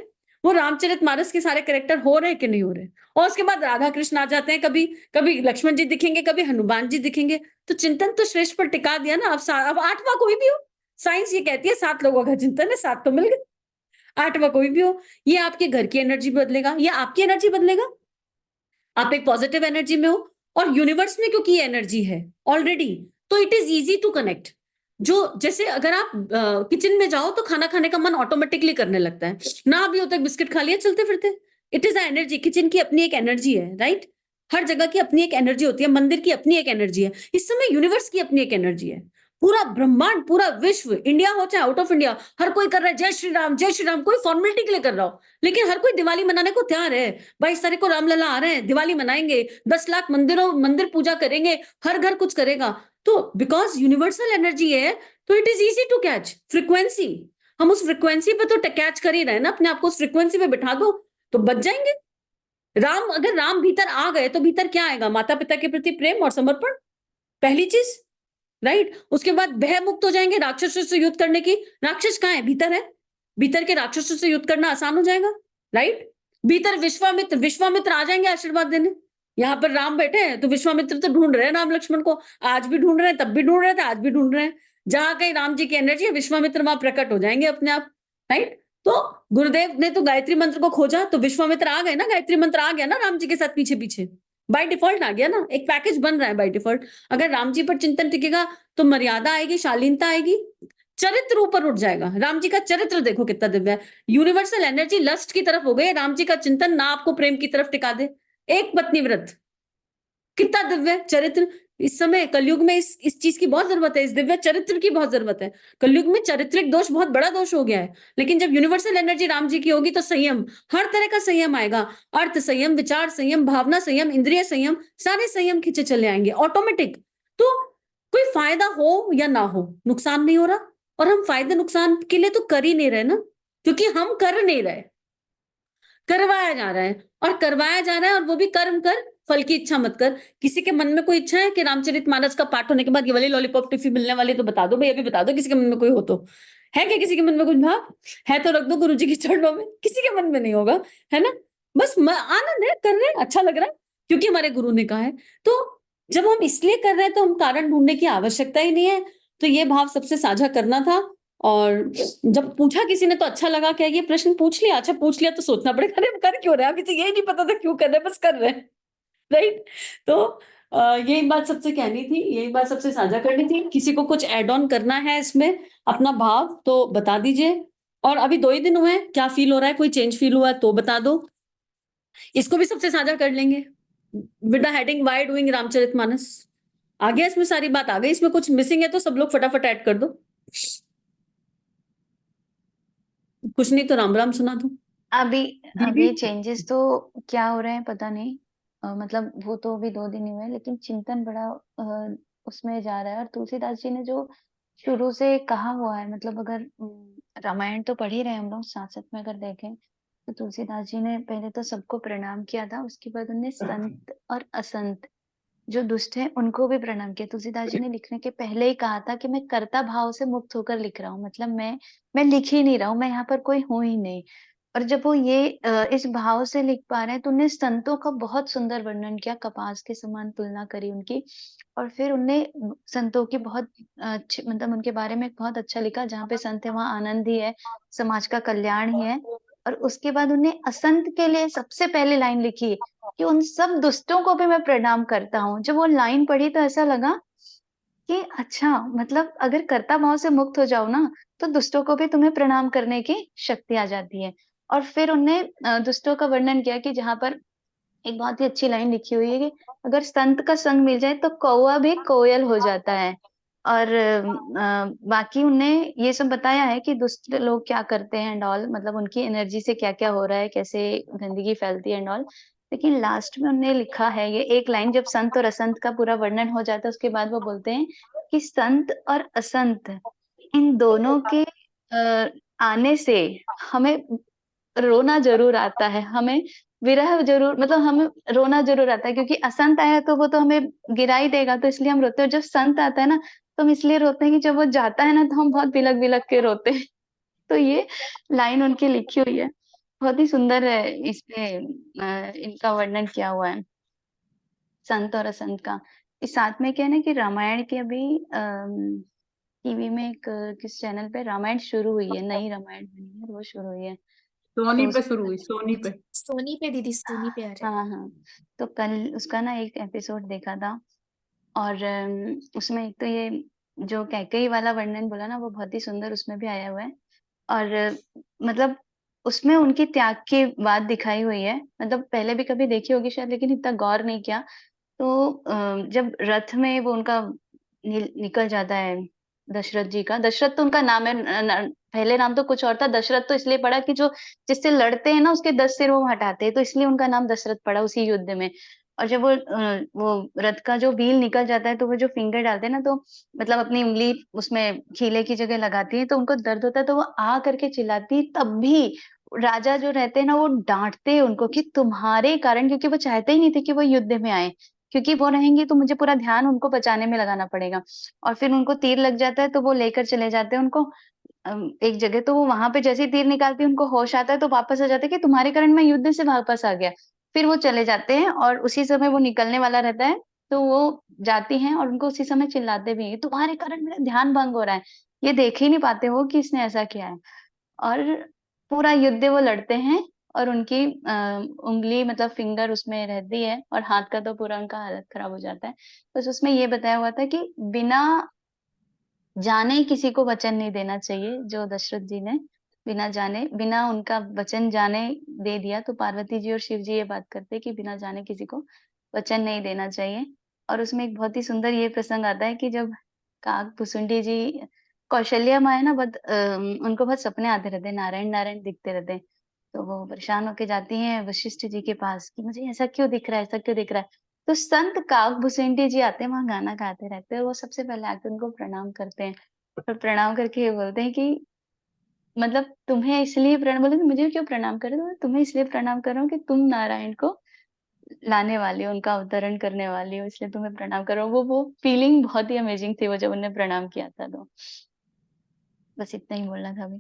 वो रामचरितमानस के सारे कैरेक्टर हो रहे हैं कि नहीं हो रहे। और उसके बाद राधा कृष्ण आ जाते हैं, कभी कभी लक्ष्मण जी दिखेंगे, कभी हनुमान जी दिखेंगे। तो चिंतन तो श्रेष्ठ पर टिका दिया ना। अब 8वां कोई भी हो, साइंस ये कहती है 7 लोगों का चिंतन है, 7 तो मिल गए। 8वां कोई भी हो, ये आपके घर की एनर्जी बदलेगा, ये आपकी एनर्जी बदलेगा। आप एक पॉजिटिव एनर्जी में हो, और यूनिवर्स में क्योंकि ये एनर्जी है ऑलरेडी, तो it is easy to connect. जो जैसे अगर आप किचन में जाओ तो खाना खाने का मन ऑटोमेटिकली करने लगता है ना, अभी होता है बिस्किट खा लिया चलते फिरते। It is a energy, kitchen की अपनी एक एनर्जी है। राइट, हर जगह की अपनी एक एनर्जी होती है, मंदिर की अपनी एक एनर्जी है, इस समय यूनिवर्स की अपनी एक एनर्जी है। पूरा ब्रह्मांड, पूरा विश्व, इंडिया हो चाहे आउट ऑफ इंडिया, हर कोई कर रहा है जय श्री राम, कोई फॉर्मेलिटी के लिए कर रहा हो। लेकिन हर कोई दिवाली मनाने को तैयार है। 22 तारीख को रामलला आ रहे हैं, दिवाली मनाएंगे, 10 लाख मंदिर पूजा करेंगे, हर घर कुछ करेगा। तो बिकॉज यूनिवर्सल एनर्जी है, तो it is easy to catch frequency. हम उस फ्रीक्वेंसी पे तो कैच कर ही रहे ना अपने आप को, उस फ्रीक्वेंसी पे बिठा दो तो बच जाएंगे। राम, अगर राम भीतर आ गए तो भीतर क्या आएगा? माता पिता के प्रति प्रेम और समर्पण, पहली चीज। राइट, उसके बाद भय मुक्त हो जाएंगे राक्षसों से युद्ध करने की। राक्षस कहाँ है? भीतर है। भीतर के राक्षसों से युद्ध करना आसान हो जाएगा। राइट, भीतर विश्वामित्र आ जाएंगे आशीर्वाद देने। यहाँ पर राम बैठे हैं तो विश्वामित्र तो ढूंढ रहे हैं राम लक्ष्मण को, आज भी ढूंढ रहे हैं, तब भी ढूंढ रहे थे, आज भी ढूंढ रहे हैं। जहां कहीं राम जी की एनर्जी है, विश्वामित्र वहां प्रकट हो जाएंगे अपने आप। राइट, तो गुरुदेव ने तो गायत्री मंत्र को खोजा तो विश्वामित्र आ गए ना, गायत्री मंत्र आ गया ना राम जी के साथ पीछे पीछे, बाय डिफॉल्ट आ गया ना, एक पैकेज बन रहा है बाय डिफॉल्ट। अगर राम जी पर चिंतन टिकेगा तो मर्यादा आएगी, शालीनता आएगी, चरित्र ऊपर उठ जाएगा। राम जी का चरित्र देखो कितना दिव्य है। यूनिवर्सल एनर्जी लस्ट की तरफ हो गई, राम जी का चिंतन ना आपको प्रेम की तरफ टिका दे। एक पत्नी व्रत, कितना दिव्य चरित्र। इस समय कलयुग में इस चीज की बहुत जरूरत है, इस दिव्य चरित्र की बहुत जरूरत है। कलयुग में चारित्रिक दोष बहुत बड़ा दोष हो गया है। लेकिन जब यूनिवर्सल एनर्जी राम जी की होगी तो संयम, हर तरह का संयम आएगा। अर्थ संयम, विचार संयम, भावना संयम, इंद्रिय संयम, सारे संयम खींचे चले आएंगे ऑटोमेटिक। तो कोई फायदा हो या ना हो, नुकसान नहीं हो रहा। और हम फायदे नुकसान के लिए तो कर ही नहीं रहे ना, क्योंकि हम कर नहीं रहे, करवाया जा रहा है। और करवाया जा रहा है, और वो भी कर्म कर, फल की इच्छा मत कर। किसी के मन में कोई इच्छा है कि रामचरितमानस का पाठ होने के बाद ये वाली लॉलीपॉप टिफी मिलने वाली, तो बता दो भाई, अभी बता दो, किसी के मन में कोई हो तो। है क्या किसी के मन में कुछ भाव? है तो रख दो गुरु जी के चरणों में, किसी के मन में नहीं होगा, है ना। बस आनंद है, कर रहे हैं, अच्छा लग रहा है, क्योंकि हमारे गुरु ने कहा है। तो जब हम इसलिए कर रहे हैं, तो हम कारण ढूँढने की आवश्यकता ही नहीं है। तो ये भाव सबसे साझा करना था। और जब पूछा किसी ने तो अच्छा लगा, क्या ये प्रश्न पूछ लिया? अच्छा पूछ लिया तो सोचना पड़ेगा, अरे हम कर क्यों रहे हैं? अभी तो यही नहीं पता था क्यों कर रहे हैं, बस कर रहे हैं, राइट? तो यही बात सबसे कहनी थी, यही बात सबसे साझा करनी थी। किसी को कुछ ऐड ऑन करना है इसमें अपना भाव तो बता दीजिए। और अभी 2 ही दिन हुए हैं, क्या फ़ील हो रहा है? कोई चेंज फ़ील हुआ है तो बता दो। इसको भी सबसे साझा कर लेंगे। With the heading why doing Ramcharitmanas. आ गया इसमें सारी बात आ गई, इसमें कुछ मिसिंग है तो सब लोग फटाफट ऐड कर दो। कुछ नहीं तो राम-राम सुना दो। अभी दीदी? अभी चेंजेस तो क्या हो रहे हैं पता नहीं। मतलब वो तो अभी 2 दिन ही हुए हैं, लेकिन चिंतन बड़ा उसमें जा रहा है। और तुलसीदास जी ने जो शुरू से कहा हुआ है, मतलब अगर रामायण तो पढ़ ही रहे हैं हम लोग, साथ-साथ में अगर देखें, तो तुलसीदास जी ने पहले तो सबको प्रणाम किया था, उसके बाद उन्हें संत और असंत जो दुष्ट हैं उनको भी प्रणाम किया। तुलसीदास जी ने लिखने के पहले ही कहा था कि मैं कर्ता भाव से मुक्त होकर लिख रहा हूँ, मतलब मैं लिख ही नहीं रहा हूँ, मैं यहाँ पर कोई हूँ ही नहीं। और जब वो ये इस भाव से लिख पा रहे हैं, तो उन्होंने संतों का बहुत सुंदर वर्णन किया, कपास के समान तुलना करी उनकी। और फिर उनने संतों की बहुत अच्छी, मतलब उनके बारे में बहुत अच्छा लिखा, जहाँ पे संत है वहाँ आनंद ही है, समाज का कल्याण ही है। और उसके बाद उन्हें असंत के लिए सबसे पहले लाइन लिखी कि उन सब दुष्टों को भी मैं प्रणाम करता हूँ। जब वो लाइन पढ़ी तो ऐसा लगा कि अच्छा, मतलब अगर कर्ता भाव से मुक्त हो जाओ ना, तो दुष्टों को भी तुम्हें प्रणाम करने की शक्ति आ जाती है। और फिर उनने दुष्टों का वर्णन किया कि जहाँ पर एक बहुत ही अच्छी लाइन लिखी हुई है कि अगर संत का संग मिल जाए तो कौवा भी कोयल हो जाता है। और बाकी उनने ये सब बताया है कि दुष्ट लोग क्या करते हैं एंड ऑल, मतलब उनकी एनर्जी से क्या-क्या हो रहा है, कैसे गंदगी फैलती है एंड ऑल। लेकिन लास्ट में उन्होंने लिखा है ये एक लाइन, जब संत और असंत का पूरा वर्णन हो जाता है, उसके बाद वो बोलते हैं कि संत और असंत इन दोनों के आने से हमें रोना ज़रूर आता है, हमें विरह ज़रूर, मतलब हमें रोना ज़रूर आता है, क्योंकि असंत आया तो वो तो हमें गिरा ही देगा, तो इसलिए हम रोते हैं। और जब संत आता है ना, तो हम इसलिए रोते हैं कि जब वो जाता है ना, तो हम बहुत बिलख-बिलख के रोते हैं। तो ये लाइन उनकी लिखी हुई है। बहुत ही सुंदर है इसमें इनका वर्णन किया हुआ है, संत और असंत का। इस साथ में क्या है ना कि रामायण की अभी टीवी में एक किस चैनल पे रामायण शुरू हुई है, नई रामायण बनी है और वो शुरू हुई है। सोनी तो पे उसमें शुरू हुई, सोनी पे। सोनी पे दीदी, सोनी पे आ रहा है। हाँ, हाँ। तो कल उसका ना एक एपिसोड देखा था। और उसमें एक तो ये जो कैकेयी वाला वर्णन बोला ना, वो बहुत ही सुंदर उसमें भी आया हुआ है। और मतलब उसमें उनकी त्याग की बात दिखाई हुई है। मतलब पहले भी कभी देखी होगी शायद, लेकिन इतना गौर नहीं किया। तो जब रथ में वो उनका निकल जाता है दशरथ जी का, दशरथ तो उनका नाम है, पहले नाम तो कुछ और था। दशरथ तो इसलिए पड़ा कि जो जिससे लड़ते हैं ना, उसके 10 सिर वो हटाते हैं, तो इसलिए उनका नाम दशरथ पड़ा उसी युद्ध में। और जब वो रथ का जो व्हील निकल जाता है, तो वो जो फिंगर डालते हैं ना, तो मतलब अपनी उँगली उसमें खीले की जगह लगाती है, तो उनको दर्द होता है, तो वो आ करके चिल्लाती है। तब भी राजा जो रहते हैं ना, वो डाँटते हैं उनको कि तुम्हारे कारण, क्योंकि वो चाहते ही नहीं थे कि वो युद्ध में आएँ, क्योंकि वो रहेंगे तो मुझे पूरा ध्यान उनको बचाने में लगाना पड़ेगा। और फिर उनको तीर लग जाता है, तो वो लेकर चले जाते हैं उनको एक जगह। तो वो वहाँ पे जैसे ही तीर निकालती है, उनको होश आता है, तो वापस आ जाते हैं कि तुम्हारे कारण मैं युद्ध से वापस आ गया। फिर वो चले जाते हैं और उसी समय वो निकलने वाला रहता है, तो वो जाती हैं और उनको उसी समय चिल्लाते भी हैं, तुम्हारे कारण मेरा ध्यान भंग हो रहा है। ये देख ही नहीं पाते वो कि इसने ऐसा किया है। और पूरा युद्ध वो लड़ते हैं और उनकी उँगली, मतलब फिंगर उसमें रहती है, और हाथ का तो पूरा उनका हालत खराब हो जाता है। बस उसमें ये बताया हुआ था कि बिना जाने किसी को वचन नहीं देना चाहिए, जो दशरथ जी ने बिना जाने, बिना उनका वचन जाने दे दिया, तो पार्वती जी और शिव जी ये बात करते हैं कि बिना जाने किसी को वचन नहीं देना चाहिए। और उसमें एक बहुत ही सुंदर ये प्रसंग आता है कि जब काक-भुसुंडी जी, कौशल्या माँ है ना, बहुत उनको बहुत सपने आते रहते हैं, नारायण-नारायण दिखते रहते हैं। तो वो परेशान होके जाती हैं वशिष्ठ जी के पास कि मुझे ऐसा क्यों दिख रहा है, ऐसा क्यों दिख रहा है? तो संत काक-भुसुंडी जी आते हैं, वहाँ गाना गाते रहते हैं, और वो सबसे पहले आके उनको प्रणाम करते हैं। और प्रणाम करके ये बोलते हैं कि मतलब तुम्हें इसलिए बोले कि मुझे क्यों प्रणाम कर रहे हो? तुम्हें इसलिए प्रणाम कर रहा हूँ कि तुम नारायण को लाने वाली हो, उनका अवतरण करने वाली हो, इसलिए तुम्हें प्रणाम कर रहा हूँ। वो फीलिंग बहुत ही अमेजिंग थी, वो जब उन्होंने प्रणाम किया था तो। बस इतना ही बोलना था अभी।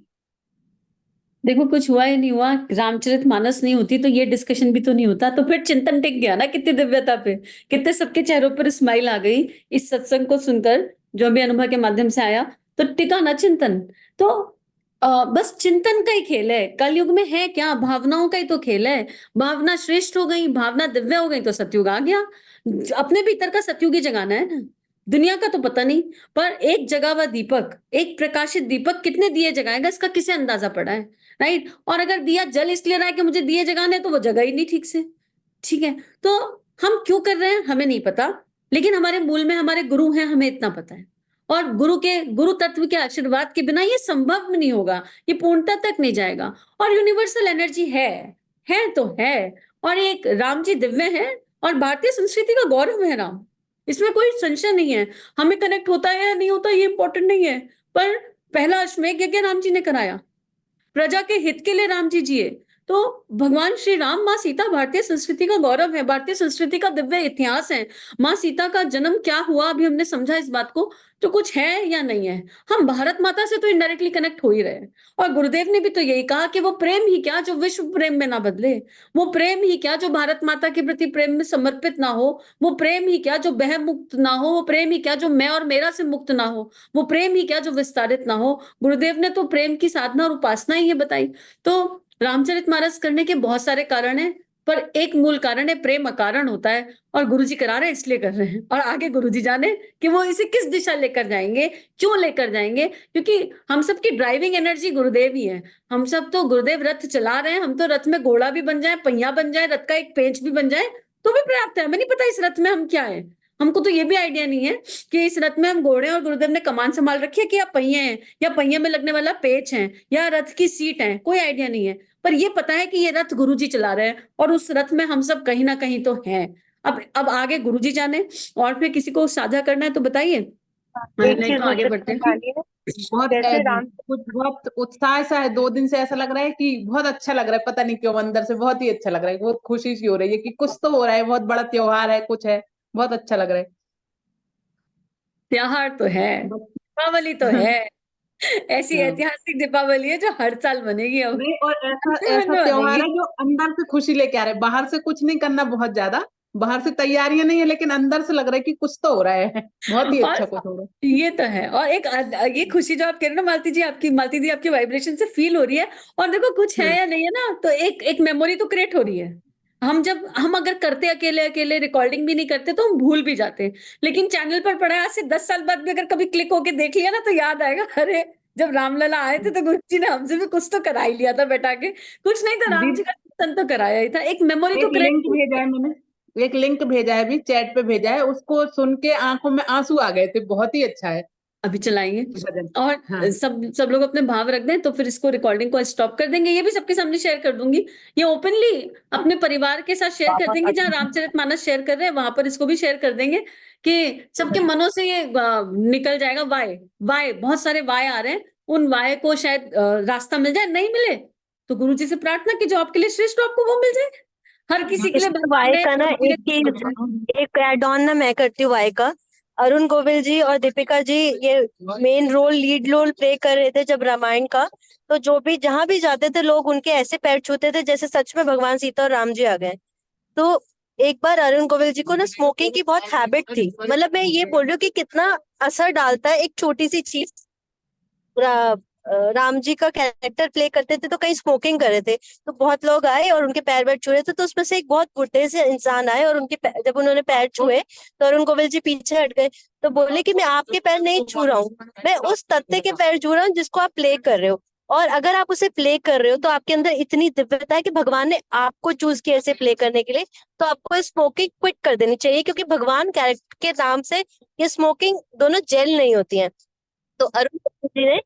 देखो कुछ हुआ ही नहीं हुआ, रामचरितमानस नहीं होती तो ये डिस्कशन भी तो नहीं होता, तो फिर चिंतन टिक गया ना कितनी दिव्यता पे, कितने सबके चेहरों पर स्माइल आ गई इस सत्संग को सुनकर, जो भी अनुभव के माध्यम से आया, तो टिका ना चिंतन। तो बस चिंतन का ही खेल है, कलयुग में है क्या, भावनाओं का ही तो खेल है। भावना श्रेष्ठ हो गई, भावना दिव्य हो गई तो सतयुग आ गया। अपने भीतर का सतयुग ही जगाना है ना, दुनिया का तो पता नहीं। पर एक जगा हुआ दीपक, एक प्रकाशित दीपक कितने दिए जगाएगा इसका किसे अंदाजा पड़ा है, राइट। और अगर दिया जल इसलिए रहा है कि मुझे दिए जगाने, तो वो जगा ही नहीं ठीक से, ठीक है। तो हम क्यों कर रहे हैं हमें नहीं पता, लेकिन हमारे मूल में हमारे गुरु हैं, हमें इतना पता है। और गुरु तत्व के आशीर्वाद के बिना ये संभव नहीं होगा, ये पूर्णता तक नहीं जाएगा। और यूनिवर्सल एनर्जी है तो है। और एक राम जी दिव्य है, और भारतीय संस्कृति का गौरव है राम, इसमें कोई संशय नहीं है। हमें कनेक्ट होता है या नहीं होता ये इंपॉर्टेंट नहीं है, पर पहला अश्वमेध यज्ञ राम जी ने कराया, प्रजा के हित के लिए राम जी जिए। तो भगवान श्री राम, माँ सीता भारतीय संस्कृति का गौरव है, भारतीय संस्कृति का दिव्य इतिहास है। माँ सीता का जन्म क्या हुआ, अभी हमने समझा इस बात को, तो कुछ है या नहीं है। हम भारत माता से तो इनडायरेक्टली कनेक्ट हो ही रहे हैं। और गुरुदेव ने भी तो यही कहा कि वो प्रेम ही क्या जो विश्व प्रेम में ना बदले, वो प्रेम ही क्या जो भारत माता के प्रति प्रेम में समर्पित ना हो, वो प्रेम ही क्या जो बह मुक्त ना हो, वो प्रेम ही क्या जो मैं और मेरा से मुक्त ना हो, वो प्रेम ही क्या जो विस्तारित ना हो। गुरुदेव ने तो प्रेम की साधना और उपासना ही ये बताई। तो रामचरितमानस करने के बहुत सारे कारण हैं, पर एक मूल कारण है, प्रेम अकारण होता है। और गुरुजी करा रहे हैं इसलिए कर रहे हैं, और आगे गुरुजी जाने कि वो इसे किस दिशा लेकर जाएंगे, क्यों लेकर जाएंगे। क्योंकि हम सबकी ड्राइविंग एनर्जी गुरुदेव ही है। हम सब तो गुरुदेव रथ चला रहे हैं, हम तो रथ में घोड़ा भी बन जाए, पहिया बन जाए, रथ का एक पेंच भी बन जाए तो भी पर्याप्त है। हमें नहीं पता इस रथ में हम क्या है, हमको तो ये भी आइडिया नहीं है कि इस रथ में हम घोड़े और गुरुदेव ने कमान संभाल रखी है कि या पहिए हैं, या पहिए में लगने वाला पेच है, या रथ की सीट है, कोई आइडिया नहीं है। पर ये पता है कि ये रथ गुरुजी चला रहे हैं, और उस रथ में हम सब कहीं ना कहीं तो हैं। अब आगे गुरुजी जाने, और फिर किसी को साझा करना है तो बताइए, एक नहीं चीज तो आगे मुझे बढ़ते समझ आ हैं। रही है, बहुत जैसे राम कुछ बहुत उत्साह सा है, 2 दिन से ऐसा लग रहा है कि बहुत अच्छा लग रहा है, पता नहीं क्यों अंदर से बहुत ही अच्छा लग रहा है, बहुत खुशी सी हो रही है कि कुछ तो हो रहा है, बहुत बड़ा त्योहार है, कुछ है, बहुत अच्छा लग रहा है। त्योहार तो है, बस- दीपावली तो है, ऐसी हाँ। ऐतिहासिक दीपावली है जो हर साल बनेगी अब, नहीं, और ऐसा अपने मन ऐसा में त्योहार बनेगी। है जो अंदर से खुशी लेके आ रहा है, बाहर से कुछ नहीं करना बहुत ज्यादा, बाहर से तैयारियां नहीं है, लेकिन अंदर से लग रहा है कि कुछ तो हो रहा है, बहुत ही और अच्छा कुछ हो रहा ये तो है। और एक ये खुशी जो आप कह रहे हो ना मालती जी, आपकी मालती दी आपकी वाइब्रेशन से फील हो रही है। और देखो कुछ है है। या नहीं है ना, तो एक एक मेमोरी तो क्रिएट हो रही है। हम अगर करते अकेले अकेले रिकॉर्डिंग भी नहीं करते तो हम भूल भी जाते हैं। लेकिन चैनल पर पड़ा है, आज से 10 साल बाद भी अगर कभी क्लिक होके देख लिया ना, तो याद आएगा, अरे जब रामलला आए थे तो गुरु जी ने हमसे भी कुछ तो करा ही लिया था बैठा के, कुछ नहीं तो राम जी दीप का कीर्तन तो कराया ही था, एक मेमोरी तो एक क्रिएट लिंक भेजा है मैंने, एक लिंक भेजा है, अभी चैट पे भेजा है, उसको सुन के आंखों में आंसू आ गए थे, बहुत ही अच्छा है अभी चलाएंगे। भजन। हाँ। और सब सब लोग अपने भाव रख दें तो फिर इसको रिकॉर्डिंग को स्टॉप कर देंगे, ये भी सबके सामने शेयर कर दूंगी। ये ओपनली अपने परिवार के साथ शेयर कर देंगे, जहां रामचरितमानस शेयर कर रहे हैं वहां पर इसको भी शेयर कर देंगे, कि सबके मनों से ये निकल जाएगा। वाय वाय बहुत सारे वाय आ रहे हैं, उन वाय को शायद रास्ता मिल जाए, नहीं मिले तो गुरु जी से प्रार्थना की जो आपके लिए श्रेष्ठ हो आपको वो मिल जाए। हर किसी के लिए इसमें भगवान वाई ने का ना गुरु जी एक ने चीज, सोचा है। एक एड ऑन ना मैं करती हूँ वाई का। अरुण गोविल जी और दीपिका जी ये main role, lead role play कर रहे थे जब रामायण का। तो जो भी जहां भी जाते थे लोग उनके ऐसे पैर छूते थे जैसे सच में भगवान सीता और राम जी आ गए। तो एक बार अरुण गोविल जी को ना स्मोकिंग की बहुत हैबिट थी। मतलब मैं ये बोल रही हूँ कि कितना असर डालता है एक छोटी सी चीज। रा, राम जी का कैरेक्टर प्ले करते थे तो कहीं स्मोकिंग कर रहे थे, तो बहुत लोग आए और उनके पैर वैर छुए थे। तो उसमें से एक बहुत बुढ़े से इंसान आए और जब उन्होंने पैर छुए तो अरुण गोविल जी पीछे हट गए। तो बोले कि मैं आपके पैर नहीं छू रहा हूँ, मैं उस तत्व के पैर छू रहा हूँ जिसको आप प्ले कर रहे हो। और अगर आप उसे प्ले कर रहे हो तो आपके अंदर इतनी दिव्यता है कि भगवान ने आपको चूज किया इसे प्ले करने के लिए। तो आपको स्मोकिंग क्विट कर देनी चाहिए, क्योंकि भगवान कैरेक्टर के नाम से ये स्मोकिंग दोनों जेल नहीं होती हैं। तो अरुण गोविल जी ने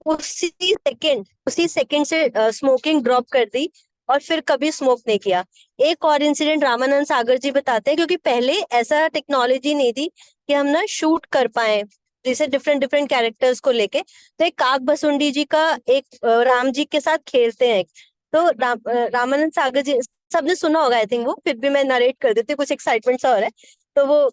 उसी सेकंड से स्मोकिंग ड्रॉप कर दी और फिर कभी स्मोक नहीं किया। एक और इंसिडेंट रामानंद सागर जी बताते हैं, क्योंकि पहले ऐसा टेक्नोलॉजी नहीं थी कि हम ना शूट कर पाए जैसे डिफरेंट डिफरेंट कैरेक्टर्स को लेके। तो एक काक भसुंडी जी का एक राम जी के साथ खेलते हैं। तो रामानंद सागर जी सबने सुना होगा आई थिंक, वो फिर भी मैं नरेट कर देती हूँ, कुछ एक्साइटमेंट सा हो रहा है। तो वो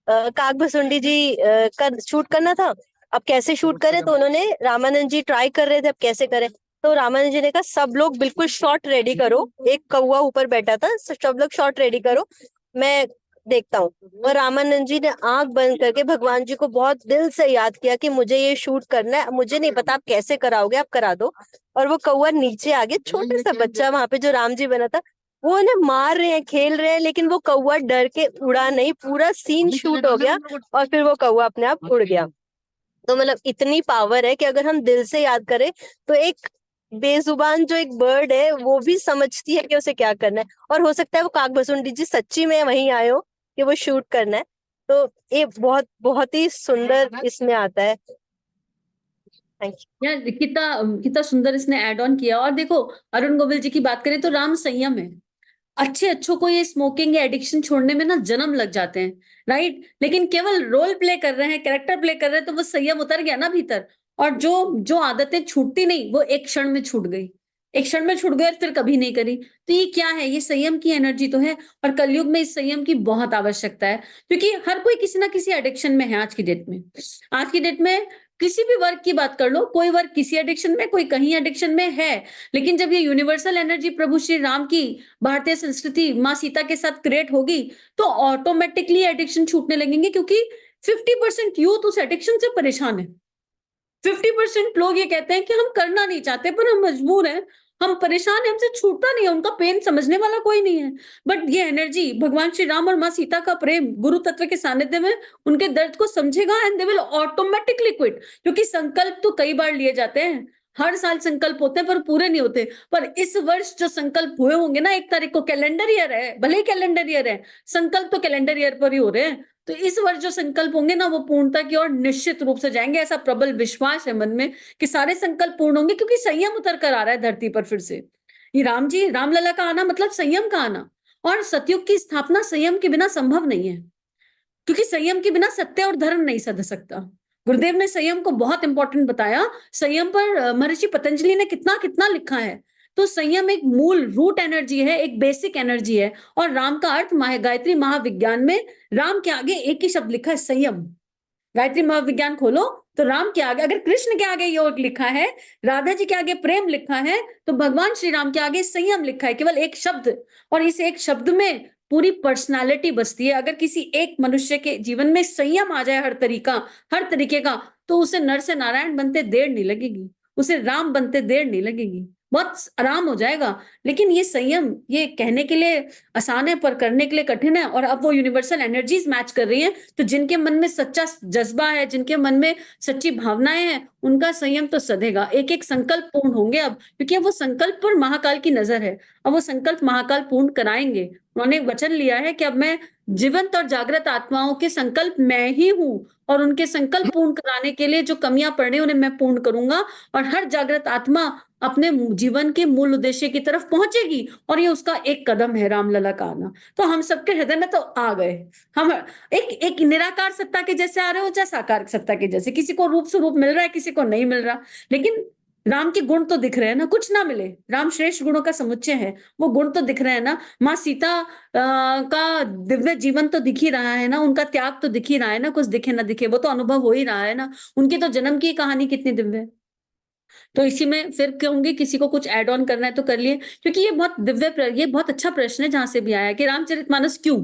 काक भसुंडी जी का शूट करना था। अब कैसे शूट करें, तो उन्होंने रामानंद जी ट्राई कर रहे थे अब कैसे करें। तो रामानंद जी ने कहा सब लोग बिल्कुल शॉट रेडी करो, एक कौवा ऊपर बैठा था, सब लोग शॉट रेडी करो, मैं देखता हूँ। और रामानंद जी ने आंख बंद करके भगवान जी को बहुत दिल से याद किया कि मुझे ये शूट करना है, मुझे नहीं पता आप कैसे कराओगे, आप करा दो। और वो कौवा नीचे आ गया, छोटे सा बच्चा वहां पे जो राम जी बना था, वो उन्हें मार रहे हैं, खेल रहे हैं, लेकिन वो कौवा डर के उड़ा नहीं, पूरा सीन शूट हो गया और फिर वो कौवा अपने आप उड़ गया। तो मतलब इतनी पावर है कि अगर हम दिल से याद करें तो एक बेजुबान जो एक बर्ड है वो भी समझती है कि उसे क्या करना है। और हो सकता है वो काकभसून जी सच्ची में वहीं आए हो कि वो शूट करना है। तो ये बहुत बहुत ही सुंदर इसमें आता है। Thank you. यार कितना कितना सुंदर इसने ऐड ऑन किया। और देखो, अरुण गोविल जी की बात करें तो राम संयम है। अच्छे अच्छों को ये स्मोकिंग या एडिक्शन छोड़ने में ना जन्म लग जाते हैं, राइट, लेकिन केवल रोल प्ले कर रहे हैं, कैरेक्टर प्ले कर रहे हैं, तो वो संयम उतर गया ना भीतर। और जो जो आदतें छूटती नहीं, वो एक क्षण में छूट गई, एक क्षण में छूट गई और फिर कभी नहीं करी। तो ये क्या है? ये संयम की एनर्जी तो है। और कलयुग में इस संयम की बहुत आवश्यकता है, क्योंकि हर कोई किसी ना किसी एडिक्शन में है आज की डेट में। आज की डेट में किसी भी वर्ग की बात कर लो, कोई वर्ग किसी एडिक्शन में, कोई कहीं एडिक्शन में है। लेकिन जब ये यूनिवर्सल एनर्जी प्रभु श्री राम की भारतीय संस्कृति माँ सीता के साथ क्रिएट होगी, तो ऑटोमेटिकली एडिक्शन छूटने लगेंगे, क्योंकि 50% यूथ उस एडिक्शन से परेशान है। 50% लोग ये कहते हैं कि हम करना नहीं चाहते पर हम मजबूर हैं, हम परेशान हैं, हमसे छूटता नहीं है, उनका पेन समझने वाला कोई नहीं है। बट ये एनर्जी, भगवान श्री राम और माँ सीता का प्रेम गुरु तत्व के सानिध्य में उनके दर्द को समझेगा, and they will automatically quit. क्योंकि संकल्प तो कई बार लिए जाते हैं, हर साल संकल्प होते हैं पर पूरे नहीं होते। पर इस वर्ष जो संकल्प हुए होंगे ना, 1 तारीख को, कैलेंडर ईयर है, भले ही कैलेंडर ईयर है, संकल्प तो कैलेंडर ईयर पर ही हो रहे हैं। तो इस वर्ष जो संकल्प होंगे ना, वो पूर्णता की ओर निश्चित रूप से जाएंगे। ऐसा प्रबल विश्वास है मन में कि सारे संकल्प पूर्ण होंगे, क्योंकि संयम उतर कर आ रहा है धरती पर फिर से। ये राम जी, रामलला का आना मतलब संयम का आना। और सतयुग की स्थापना संयम के बिना संभव नहीं है, क्योंकि संयम के बिना सत्य और धर्म नहीं सध सकता। गुरुदेव ने संयम को बहुत इंपॉर्टेंट बताया। संयम पर महर्षि पतंजलि ने कितना कितना लिखा है। तो संयम एक मूल रूट एनर्जी है, एक बेसिक एनर्जी है। और राम का अर्थ गायत्री महाविज्ञान में राम के आगे एक ही शब्द लिखा है, संयम। गायत्री महाविज्ञान खोलो तो राम के आगे, अगर कृष्ण के आगे योग लिखा है, राधा जी के आगे प्रेम लिखा है, तो भगवान श्री राम के आगे संयम लिखा है, केवल एक शब्द। और इस एक शब्द में पूरी पर्सनालिटी बसती है। अगर किसी एक मनुष्य के जीवन में संयम आ जाए, हर तरीके का, तो उसे नर से नारायण बनते देर नहीं लगेगी, उसे राम बनते देर नहीं लगेगी, बहुत आराम हो जाएगा। लेकिन ये संयम, ये कहने के लिए आसान है पर करने के लिए कठिन है। और अब वो यूनिवर्सल एनर्जीज मैच कर रही हैं, तो जिनके मन में सच्चा जज्बा है, जिनके मन में सच्ची भावनाएं हैं, उनका संयम तो सधेगा। एक एक संकल्प पूर्ण होंगे अब, क्योंकि अब वो संकल्प पर महाकाल की नजर है। अब वो संकल्प महाकाल पूर्ण कराएंगे। उन्होंने वचन लिया है कि अब मैं जीवंत और जागृत आत्माओं के संकल्प मैं ही हूं, और उनके संकल्प पूर्ण कराने के लिए जो कमियां पड़ रही उन्हें मैं पूर्ण करूंगा। और हर जागृत आत्मा अपने जीवन के मूल उद्देश्य की तरफ पहुंचेगी। और ये उसका एक कदम है, रामलला का आना। तो हम सबके हृदय में तो आ गए। हम एक एक निराकार सत्ता के जैसे आ रहे हो, चाहे साकार सत्ता के जैसे। किसी को रूप स्वरूप मिल रहा है, किसी को नहीं मिल रहा, लेकिन राम के गुण तो दिख रहे हैं ना। कुछ ना मिले, राम श्रेष्ठ गुणों का समुच्चय है, वो गुण तो दिख रहे हैं ना। माँ सीता का दिव्य जीवन तो दिख ही रहा है ना, उनका त्याग तो दिख ही रहा है ना, कुछ दिखे ना दिखे वो तो अनुभव हो ही रहा है ना। उनकी तो जन्म की कहानी कितनी दिव्य है। तो इसी में फिर कहूंगी, किसी को कुछ ऐड ऑन करना है तो कर लिए, क्योंकि ये बहुत ये बहुत अच्छा प्रश्न है जहां से भी आया कि रामचरितमानस क्यों।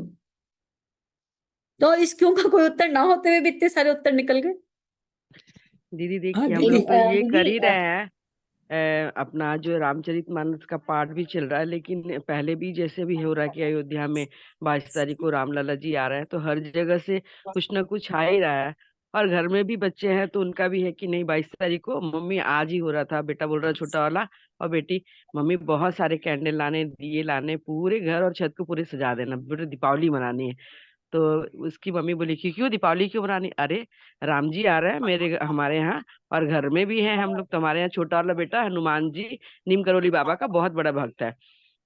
तो इस क्यों का कोई उत्तर ना होते हुए भी इतने सारे उत्तर निकल गए। दीदी हाँ देखिए, हम दीदी। लोग तो ये कर ही दीदी रहे हैं। अपना जो रामचरितमानस का पाठ भी चल रहा है, लेकिन पहले भी जैसे भी हो रहा है कि अयोध्या में 22 तारीख को रामलला जी आ रहे हैं, तो हर जगह से कुछ ना कुछ आ ही रहा है। और घर में भी बच्चे हैं तो उनका भी है कि नहीं 22 तारीख को मम्मी, आज ही हो रहा था, बेटा बोल रहा छोटा वाला, और बेटी मम्मी बहुत सारे कैंडल लाने, दिए लाने, पूरे घर और छत को पूरे सजा देना, बेटा दीपावली मनानी है। तो उसकी मम्मी बोली कि क्यों दीपावली क्यों मनानी? अरे राम जी आ रहे हैं हमारे यहाँ, और घर में भी है हम लोग। तुम्हारे यहाँ छोटा वाला बेटा हनुमान जी, नीम करोली बाबा का बहुत बड़ा भक्त है।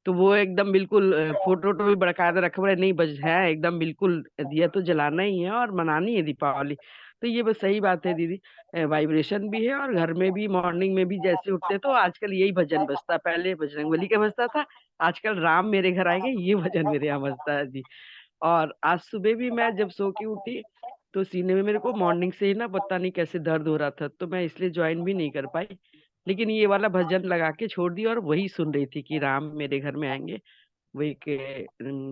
तो वो एकदम बिल्कुल फोटो वोटो भी बकायदा रखे हुए नहीं, बज है एकदम बिल्कुल, दिया तो जलाना ही है और मनानी है दीपावली। तो ये बस सही बात है दीदी। वाइब्रेशन भी है, और घर में भी मॉर्निंग में भी जैसे उठते तो आजकल यही भजन बजता है। पहले बजरंगबली का बजता था, आजकल राम मेरे घर आएंगे ये भजन मेरे यहाँ बजता है जी। और आज सुबह भी मैं जब सो के उठी तो सीने में मेरे को मॉर्निंग से ही ना पता नहीं कैसे दर्द हो रहा था, तो मैं इसलिए ज्वाइन भी नहीं कर पाई। लेकिन ये वाला भजन लगा के छोड़ दिया और वही सुन रही थी कि राम मेरे घर में आएंगे। वो एक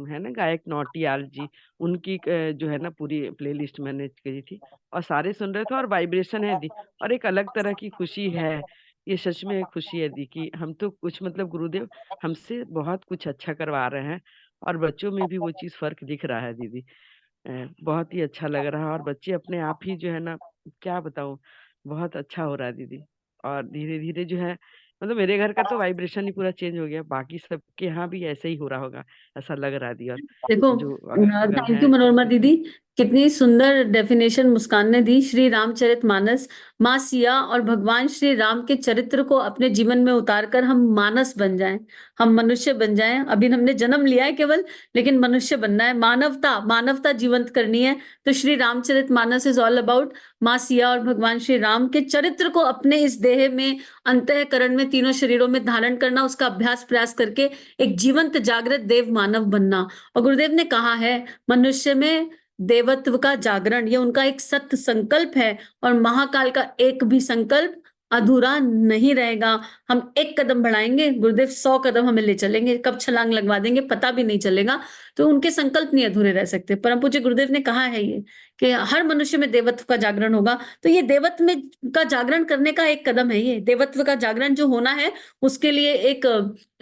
है ना गायक नौटियाल जी, उनकी जो है ना पूरी प्लेलिस्ट मैंने करी थी और सारे सुन रहे थे और वाइब्रेशन है दी और एक अलग तरह की खुशी है। ये सच में एक खुशी है दी कि हम तो कुछ मतलब गुरुदेव हमसे बहुत कुछ अच्छा करवा रहे हैं और बच्चों में भी वो चीज फर्क दिख रहा है दीदी। बहुत ही अच्छा लग रहा है और बच्चे अपने आप ही जो है ना, क्या बताऊं, बहुत अच्छा हो रहा है दीदी। और धीरे धीरे जो है मतलब मेरे घर का तो वाइब्रेशन ही पूरा चेंज हो गया, बाकी सबके यहाँ भी ऐसे ही हो रहा होगा, ऐसा लग रहा है दी। और देखो, जो अगल बगल थैंक यू है। मनोरमा दीदी, कितनी सुंदर डेफिनेशन मुस्कान ने दी। श्री रामचरितमानस, माँ सिया और भगवान श्री राम के चरित्र को अपने जीवन में उतारकर हम मानस बन जाएं, हम मनुष्य बन जाएं। अभी हमने जन्म लिया है केवल, लेकिन मनुष्य बनना है, मानवता मानवता जीवंत करनी है। तो Shri Ramcharitmanas is all about माँ सिया और भगवान श्री राम के चरित्र को अपने इस देह में, अंतःकरण में, तीनों शरीरों में धारण करना, उसका अभ्यास प्रयास करके एक जीवंत जागृत देव मानव बनना। और गुरुदेव ने कहा है मनुष्य में देवत्व का जागरण, ये उनका एक सत्य संकल्प है और महाकाल का एक भी संकल्प अधूरा नहीं रहेगा। हम एक कदम बढ़ाएंगे, गुरुदेव 100 कदम हमें ले चलेंगे, कब छलांग लगवा देंगे पता भी नहीं चलेगा। तो उनके संकल्प नहीं अधूरे रह सकते। परम पूज्य गुरुदेव ने कहा है ये कि हर मनुष्य में देवत्व का जागरण होगा। तो ये देवत्व में का जागरण करने का एक कदम है, ये देवत्व का जागरण जो होना है उसके लिए एक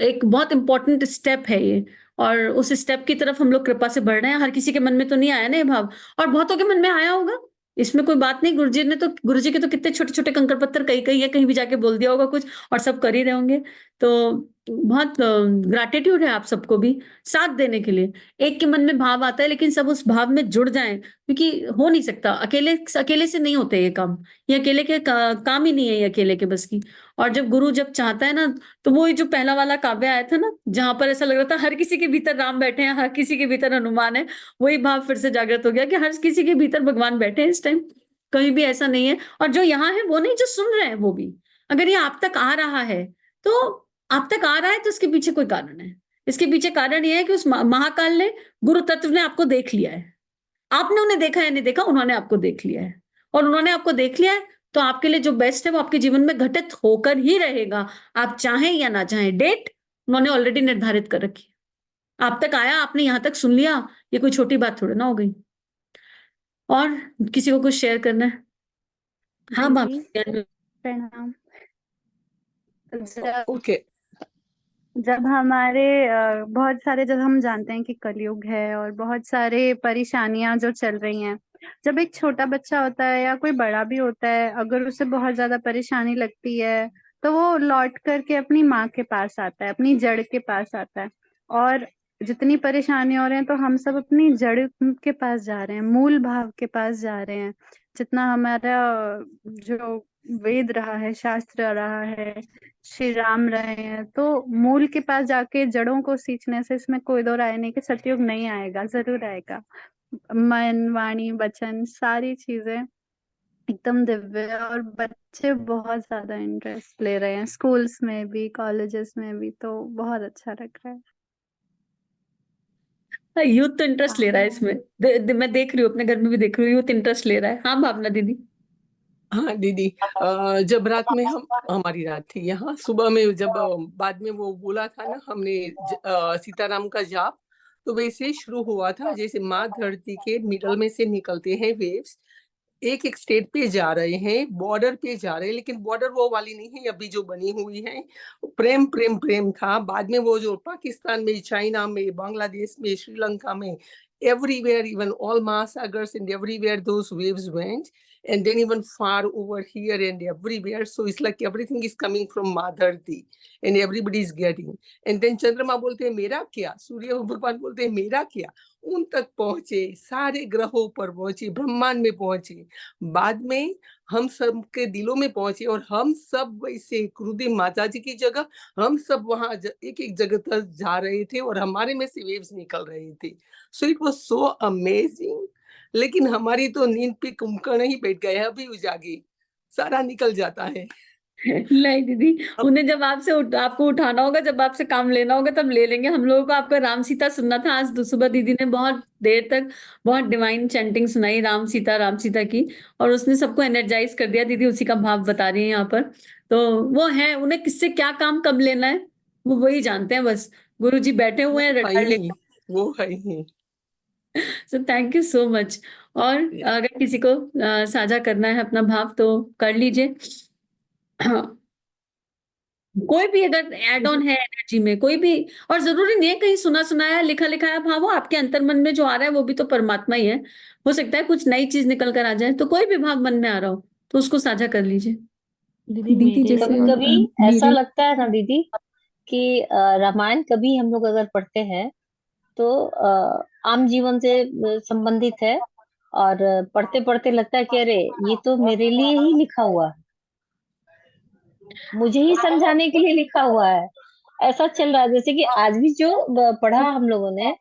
एक बहुत इंपॉर्टेंट स्टेप है ये। और उस स्टेप की तरफ हम लोग कृपा से बढ़ रहे हैं। हर किसी के मन में तो नहीं आया ना ये भाव, और बहुतों के मन में आया होगा, इसमें कोई बात नहीं। गुरुजी के तो कितने छोटे छोटे कंकड़ पत्थर कहीं कहीं है, कहीं भी जाके बोल दिया होगा कुछ, और सब कर ही रहे होंगे। तो बहुत ग्रैटिट्यूड है आप सबको भी साथ देने के लिए। एक के मन में भाव आता है, लेकिन सब उस भाव में जुड़ जाएं, क्योंकि हो नहीं सकता अकेले, अकेले से नहीं होते ये काम। ये अकेले के काम ही नहीं है, ये अकेले के बस की। और जब गुरु जब चाहता है ना, तो वो जो पहला वाला काव्य आया था ना, जहां पर ऐसा लग रहा था हर किसी के भीतर राम बैठे हैं, हर किसी के भीतर हनुमान है, वही भाव फिर से जागृत हो गया कि हर किसी के भीतर भगवान बैठे हैं इस टाइम। कहीं भी ऐसा नहीं है। और जो यहाँ है वो नहीं, जो सुन रहे हैं वो भी, अगर ये आप तक आ रहा है तो आप तक आ रहा है तो इसके पीछे कोई कारण है। इसके पीछे कारण ये है कि उस महाकाल ने, गुरु तत्व ने आपको देख लिया है। आपने उन्हें देखा है नहीं देखा, उन्होंने आपको देख लिया है। और उन्होंने आपको देख लिया है तो आपके लिए जो बेस्ट है वो आपके जीवन में घटित होकर ही रहेगा, आप चाहें या ना चाहें। डेट उन्होंने ऑलरेडी निर्धारित कर रखी है। आप तक आया, आपने यहां तक सुन लिया, ये कोई छोटी बात थोड़ी ना हो गई। और किसी को कुछ शेयर करना है? हाँ दीदी भाभी। प्रणाम। ओके। जब हमारे बहुत सारे, जब हम जानते हैं कि कलयुग है और बहुत सारे परेशानियां जो चल रही हैं, जब एक छोटा बच्चा होता है या कोई बड़ा भी होता है, अगर उसे बहुत ज्यादा परेशानी लगती है तो वो लौट करके अपनी माँ के पास आता है, अपनी जड़ के पास आता है। और जितनी परेशानी हो रहे हैं तो हम सब अपनी जड़ के पास जा रहे हैं, मूल भाव के पास जा रहे हैं। जितना हमारा जो वेद रहा है, शास्त्र रहा है, श्री राम रहे हैं, तो मूल के पास जाके जड़ों को सींचने से इसमें कोई दो राय नहीं कि सतयुग नहीं आएगा, जरूर आएगा। मन, वाणी, वचन, सारी चीजें एकदम दिव्य है और बच्चे बहुत ज्यादा इंटरेस्ट ले रहे हैं, स्कूल्स में भी, कॉलेजेस में भी। तो बहुत अच्छा लग रहा है। यूथ तो इंटरेस्ट ले रहा है इसमें। मैं देख रही हूँ, अपने घर में भी देख रही हूँ, यूथ इंटरेस्ट ले रहा है। हाँ भावना दीदी। हाँ दीदी, जब रात में हमारी रात थी यहाँ, सुबह में जब बाद में वो बोला था ना हमने सीताराम का जाप, तो वैसे शुरू हुआ था जैसे माँ धरती के मिडल में से निकलते हैं वेव्स, एक एक स्टेट पे जा रहे हैं, बॉर्डर पे जा रहे हैं, लेकिन बॉर्डर वो वाली नहीं है अभी जो बनी हुई है। प्रेम प्रेम प्रेम था। बाद में वो जो पाकिस्तान में, चाइना में, बांग्लादेश में, श्रीलंका में, everywhere, even all Mahasagars and everywhere those waves went, and then even far over here and everywhere. So it's like everything is coming from Madharti and everybody is getting. And then चंद्रमा बोलते हैं मेरा क्या, सूर्य भगवान बोलते हैं मेरा क्या, उन तक पहुंचे, सारे ग्रहों पर पहुंचे, ब्रह्मांड में पहुंचे, बाद में हम सब के दिलों में पहुंचे। और हम सब वैसे क्रुदी माता जी की जगह हम सब वहां एक एक जगह तक जा रहे थे और हमारे में से वेव्स निकल रहे थे। So it was so amazing. लेकिन हमारी तो नींद पे कुंभकर्ण ही बैठ गए, अभी उजागी, सारा निकल जाता है। नहीं दीदी, अब उन्हें जब आपको उठाना होगा, जब आपसे काम लेना होगा तब ले लेंगे। हम लोगों को आपका राम सीता सुनना था। आज सुबह दीदी ने बहुत देर तक बहुत डिवाइन चैंटिंग सुनाई राम सीता की, और उसने सबको एनर्जाइज कर दिया। दीदी उसी का भाव बता रही है यहाँ पर। तो वो है, उन्हें किससे क्या काम कब लेना है वो वही जानते हैं बस। गुरु जी बैठे वो हुए हैं है रडार ही, लेकर। वो है ही। So thank you so much. और अगर किसी को साझा करना है अपना भाव तो कर लीजिए। हाँ, कोई भी अगर ऐड ऑन है एनर्जी में, कोई भी, और जरूरी नहीं है कहीं सुना सुनाया लिखा लिखाया भाव हो, आपके अंतर मन में जो आ रहा है वो भी तो परमात्मा ही है। हो सकता है कुछ नई चीज निकल कर आ जाए, तो कोई भी भाव मन में आ रहा हो तो उसको साझा कर लीजिए। दीदी दीदी मेरे जैसे कभी कभी ऐसा वीडियो। लगता है ना दीदी कि रामायण कभी हम लोग अगर पढ़ते हैं तो आम जीवन से संबंधित है, और पढ़ते पढ़ते लगता है कि अरे ये तो मेरे लिए ही लिखा हुआ है, मुझे ही समझाने के लिए लिखा हुआ है। ऐसा चल रहा है जैसे कि आज भी जो पढ़ा हम लोगों ने,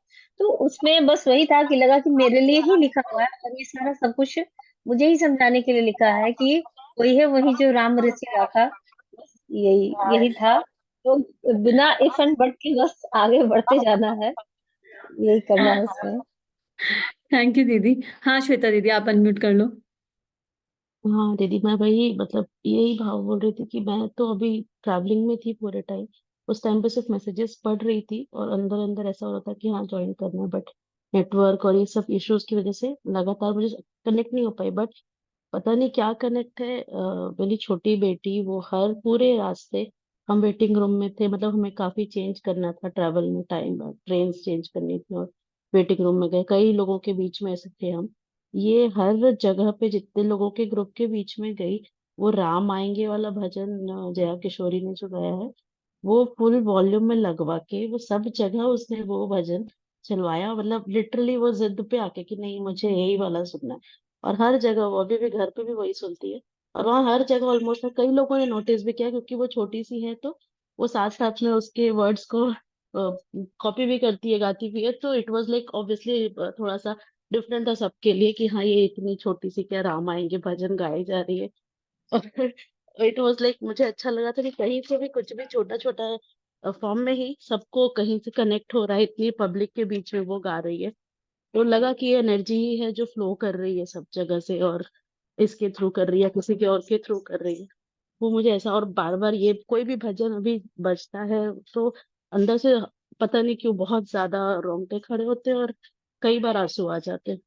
तो उसमें बस वही था कि लगा कि मेरे लिए ही लिखा हुआ है और ये सारा सब कुछ मुझे ही समझाने के लिए लिखा है कि कोई है वही जो राम ऋषि राखा। बस यही यही था। तो बिना इफ एंड बट के बस आगे बढ़ते जाना है, यही करना है उसमें। थैंक यू दीदी। हाँ श्वेता दीदी, आप अनम्यूट कर लो। हाँ दीदी, मैं वही मतलब यही भाव बोल रही थी कि मैं तो अभी ट्रैवलिंग में थी पूरे टाइम। उस टाइम पे सिर्फ मैसेजेस पढ़ रही थी और अंदर अंदर ऐसा हो रहा था कि हाँ ज्वाइन करना है, बट नेटवर्क और ये सब इश्यूज की वजह से लगातार मुझे कनेक्ट नहीं हो पाई। बट पता नहीं क्या कनेक्ट है। मेरी छोटी बेटी वो हर पूरे रास्ते, हम वेटिंग रूम में थे, मतलब हमें काफी चेंज करना था ट्रैवल में, टाइम ट्रेन चेंज करनी थी और वेटिंग रूम में गए, कई लोगों के बीच में ऐसे थे हम। ये हर जगह पे जितने लोगों के ग्रुप के बीच में गई, वो राम आएंगे वाला भजन जया किशोरी ने जो गाया है, वो फुल वॉल्यूम में लगवा के वो सब जगह उसने वो भजन चलवाया। मतलब लिटरली वो जिद पे आके कि नहीं मुझे यही वाला सुनना है। और हर जगह वो अभी भी घर पे भी वही सुनती है। और वहाँ हर जगह ऑलमोस्ट कई लोगों ने नोटिस भी किया, क्योंकि वो छोटी सी है तो वो साथ साथ में उसके वर्ड्स को कॉपी भी करती है, गाती भी है। तो इट वाज लाइक ऑब्वियसली थोड़ा सा डिफरेंट था सबके लिए कि हाँ ये इतनी छोटी सी क्या राम आएंगे भजन गाई जा रही है। और इट वाज लाइक मुझे अच्छा लगा था कि कहीं से भी कुछ भी छोटा छोटा फॉर्म में ही सबको कहीं से कनेक्ट हो रहा है, इतनी पब्लिक के बीच में वो गा रही है। तो लगा कि ये एनर्जी ही है जो फ्लो कर रही है सब जगह से, और इसके थ्रू कर रही है, किसी के और के थ्रू कर रही है। वो मुझे ऐसा, और बार बार ये कोई भी भजन अभी बजता है तो अंदर से पता नहीं क्यों बहुत ज्यादा रोंगटे खड़े होते हैं और कई बार आंसू आ जाते हैं।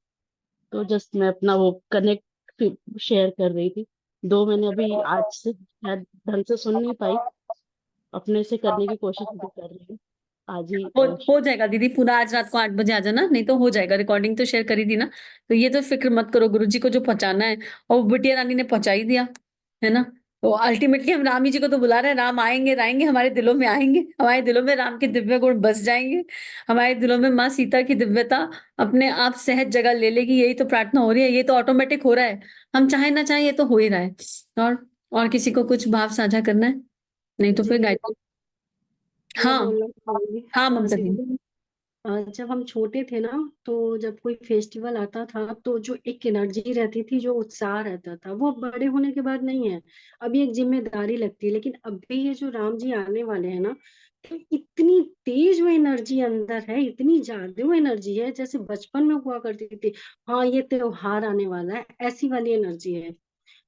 तो जस्ट मैं अपना वो कनेक्ट शेयर कर रही थी। दो मैंने अभी आज से शायद ढंग से सुन नहीं पाई, अपने से करने की कोशिश भी कर रही हूँ आज ही। हो जाएगा दीदी, पूरा आज रात को 8 बजे आ जाना, नहीं तो हो जाएगा। रिकॉर्डिंग तो शेयर करी दी ना, तो ये तो फिक्र मत करो। गुरुजी को जो पहुंचाना है, और बिटिया रानी ने पहुंचा ही दिया, है ना। तो अल्टीमेटली हम राम ही जी को तो बुला रहे हैं। राम आएंगे, आएंगे, हमारे दिलों में आएंगे, हमारे दिलों में राम के दिव्य गुण बस जाएंगे, हमारे दिलों में माँ सीता की दिव्यता अपने आप सहज जगह ले लेगी। यही तो प्रार्थना हो रही है, ये तो ऑटोमेटिक हो रहा है। हम चाहे ना चाहे ये तो हो ही रहा है। और किसी को कुछ भाव साझा करना है, नहीं तो जी फिर दीदी, गायत्री। मैं हाँ, बोलना चाहूंगी। हाँ ममता दीदी। दीदी, जब हम छोटे थे ना, तो जब कोई फेस्टिवल आता था तो जो एक एनर्जी रहती थी, जो उत्साह रहता था, वो अब बड़े होने के बाद नहीं है। अभी एक जिम्मेदारी लगती है। लेकिन अभी ये जो राम जी आने वाले हैं ना, तो इतनी तेज वो एनर्जी अंदर है, इतनी ज्यादा वो एनर्जी है जैसे बचपन में हुआ करती थी। हाँ ये त्योहार आने वाला है, ऐसी वाली एनर्जी है।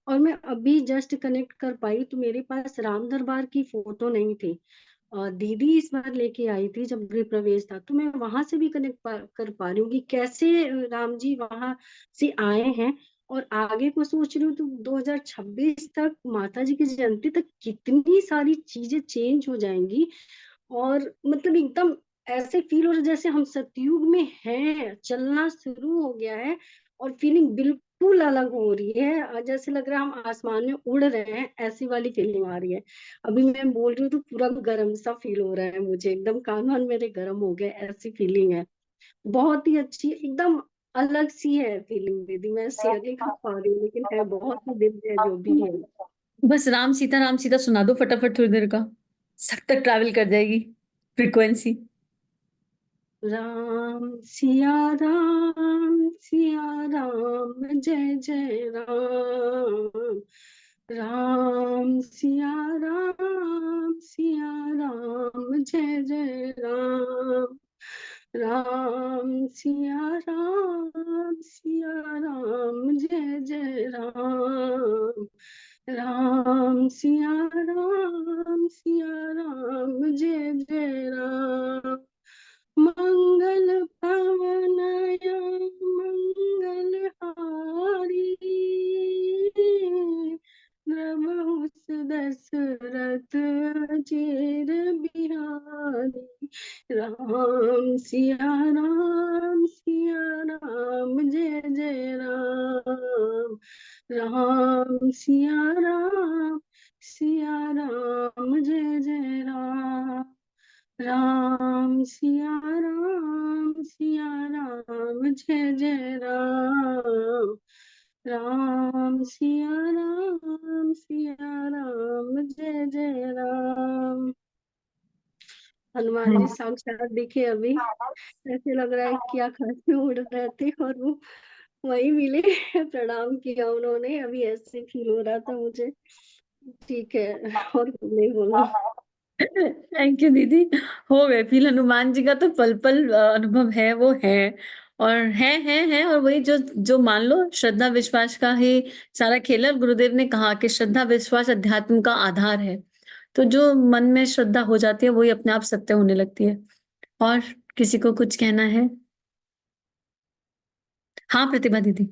और मैं अभी जस्ट कनेक्ट कर पाई तो मेरे पास राम दरबार की फोटो नहीं थी। दीदी इस बार लेके आई थी जब गृह प्रवेश था, तो मैं वहां से भी कनेक्ट कर पा रही हूँ कि कैसे राम जी वहां से आए हैं। और आगे को सोच रही हूँ तो 2026 तक, माता जी की जयंती तक, कितनी सारी चीजें चेंज हो जाएंगी। और मतलब एकदम ऐसे फील हो रहा है जैसे हम सतयुग में हैं, चलना शुरू हो गया है। और फीलिंग बिल्कुल अलग हो रही है, जैसे लग रहा है हम आसमान में उड़ रहे हैं, ऐसी वाली फीलिंग आ रही है। अभी मैं बोल रही हूँ तो पूरा गर्म सा फील हो रहा है मुझे, एकदम कान वान मेरे गर्म हो गए, ऐसी फीलिंग है। बहुत ही अच्छी, एकदम अलग सी है फीलिंग दीदी। मैं शेयर नहीं कर पा रही हूँ, लेकिन है बहुत ही दिव्य है जो भी है। बस राम सीता सुना दो फटाफट, थोड़ी देर का सब तक ट्रैवल कर जाएगी फ्रीक्वेंसी। राम सिया राम जय जय राम। राम सिया राम जय जय राम। राम सिया राम जय जय राम। राम सिया राम जय जय राम। मंगल पावनया मंगलहारी नमः दशरथ अजेर बिहारी। राम सिया राम जय जय राम। राम सिया राम जय जय राम। राम सिया राम जय जय राम। राम सिया राम जय जय राम। हनुमान जी साक्षात दिखे अभी, ऐसे लग रहा है कि आकाश में उड़ रहे थे और वो वही मिले। प्रणाम किया उन्होंने, अभी ऐसे फील हो रहा था मुझे। ठीक है, और नहीं बोलना। थैंक यू दीदी। हो गए फील। हनुमान जी का तो पल पल अनुभव है, वो है और है और वही जो जो मान लो श्रद्धा विश्वास का ही सारा खेल है। गुरुदेव ने कहा कि श्रद्धा विश्वास अध्यात्म का आधार है। तो जो मन में श्रद्धा हो जाती है वही अपने आप सत्य होने लगती है। और किसी को कुछ कहना है? हाँ प्रतिभा दीदी।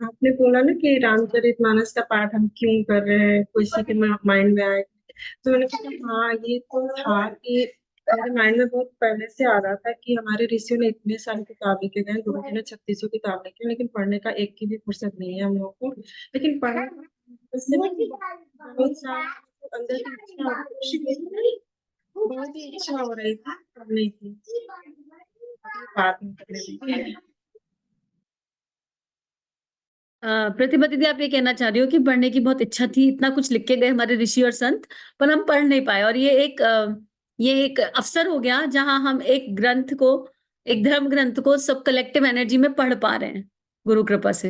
आपने बोला ना कि रामचरितमानस का पाठ हम क्यों कर रहे हैं, किसी के माइंड में आए, तो मैंने कहा हाँ ये तो था कि मेरे माइंड में बहुत पहले से आ रहा था कि हमारे ऋषियों ने इतने सारी किताब लिखे गए, गुरु जी ने 3600 किताब लिखी, लेकिन पढ़ने का एक की भी फुर्सत नहीं है हम लोगों को। लेकिन पढ़ने बहुत सारा अंदर की बहुत ही इच्छा हो रही थी पढ़ने की, बात नहीं करने दी। प्रतिभा दीदी, आप ये कहना चाह रही हो कि पढ़ने की बहुत इच्छा थी, इतना कुछ लिख के गए हमारे ऋषि और संत, पर हम पढ़ नहीं पाए। और ये एक अवसर हो गया जहां हम एक ग्रंथ को, एक धर्म ग्रंथ को सब कलेक्टिव एनर्जी में पढ़ पा रहे हैं गुरु कृपा से,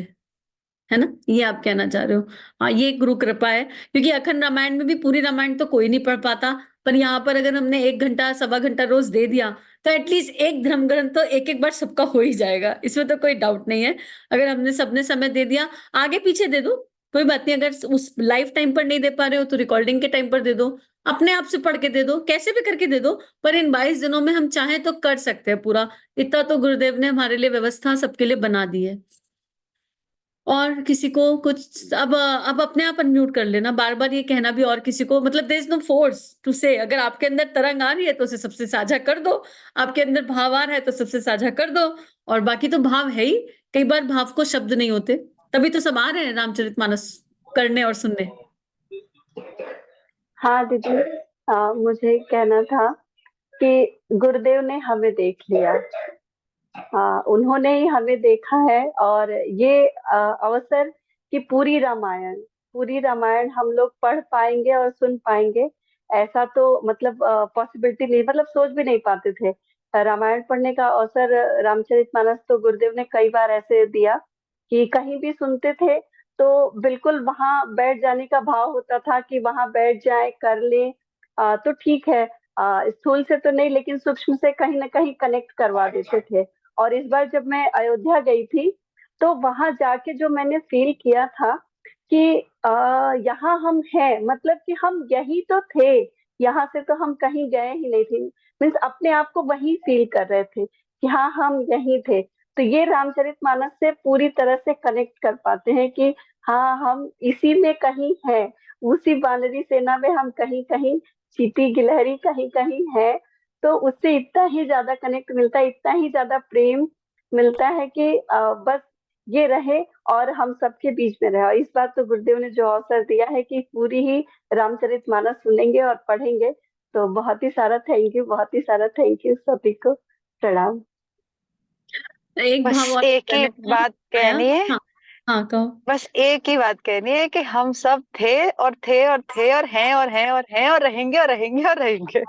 है ना? ये आप कहना चाह रहे हो? हाँ, ये गुरु कृपा है। क्योंकि अखंड रामायण में भी पूरी रामायण तो कोई नहीं पढ़ पाता, पर यहाँ पर अगर हमने 1 घंटा 1.25 घंटा रोज दे दिया तो एटलीस्ट एक धर्म ग्रंथ तो एक बार सबका हो ही जाएगा, इसमें तो कोई डाउट नहीं है। अगर हमने सबने समय दे दिया, आगे पीछे दे दो, कोई बात नहीं। अगर उस लाइफ टाइम पर नहीं दे पा रहे हो तो रिकॉर्डिंग के टाइम पर दे दो, अपने आप से पढ़ के दे दो, कैसे भी करके दे दो। पर इन 22 दिनों में हम चाहें तो कर सकते हैं पूरा। इतना तो गुरुदेव ने हमारे लिए व्यवस्था सबके लिए बना दी है। और किसी को कुछ अब अपने आप अनम्यूट कर लेना, बार बार ये कहना भी और किसी को, मतलब there is no force to say. अगर आपके अंदर तरंग आ रही है तो उसे सबसे साझा कर दो, आपके अंदर भाव आ रहा है तो सबसे साझा कर दो। और बाकी तो भाव है ही, कई बार भाव को शब्द नहीं होते, तभी तो सब आ रहे हैं रामचरितमानस करने और सुनने। हाँ दीदी, मुझे कहना था कि गुरुदेव ने हमें देख लिया, उन्होंने ही हमें देखा है। और ये अवसर कि पूरी रामायण हम लोग पढ़ पाएंगे और सुन पाएंगे, ऐसा तो मतलब पॉसिबिलिटी नहीं, मतलब सोच भी नहीं पाते थे। रामायण पढ़ने का अवसर, रामचरितमानस तो गुरुदेव ने कई बार ऐसे दिया कि कहीं भी सुनते थे तो बिल्कुल वहां बैठ जाने का भाव होता था कि वहां बैठ जाए, कर ले तो ठीक है, स्थूल से तो नहीं लेकिन सूक्ष्म से कहीं ना कहीं कनेक्ट करवा देते थे। और इस बार जब मैं अयोध्या गई थी तो वहां जाके जो मैंने फील किया था कि यहाँ हम हैं, मतलब कि हम यही तो थे, यहाँ से तो हम कहीं गए ही नहीं थे। मीन्स अपने आप को वही फील कर रहे थे कि हाँ हम यही थे। तो ये रामचरितमानस से पूरी तरह से कनेक्ट कर पाते हैं कि हाँ हम इसी में कहीं हैं, उसी वानरी सेना में हम कहीं कहीं, चींटी गिलहरी कहीं कहीं है। तो उससे इतना ही ज्यादा कनेक्ट मिलता है, इतना ही ज्यादा प्रेम मिलता है कि बस ये रहे और हम सबके बीच में रहे। और इस बार तो गुरुदेव ने जो अवसर दिया है कि पूरी ही रामचरितमानस सुनेंगे और पढ़ेंगे, तो बहुत ही सारा थैंक यू, बहुत ही सारा थैंक यू सभी को। प्रणाम। एक बस भाव और एक ही बात कहनी है। हाँ हाँ कहो। बस एक ही बात कहनी है कि हम सब थे और थे और थे और हैं और हैं और हैं और रहेंगे और रहेंगे और रहेंगे।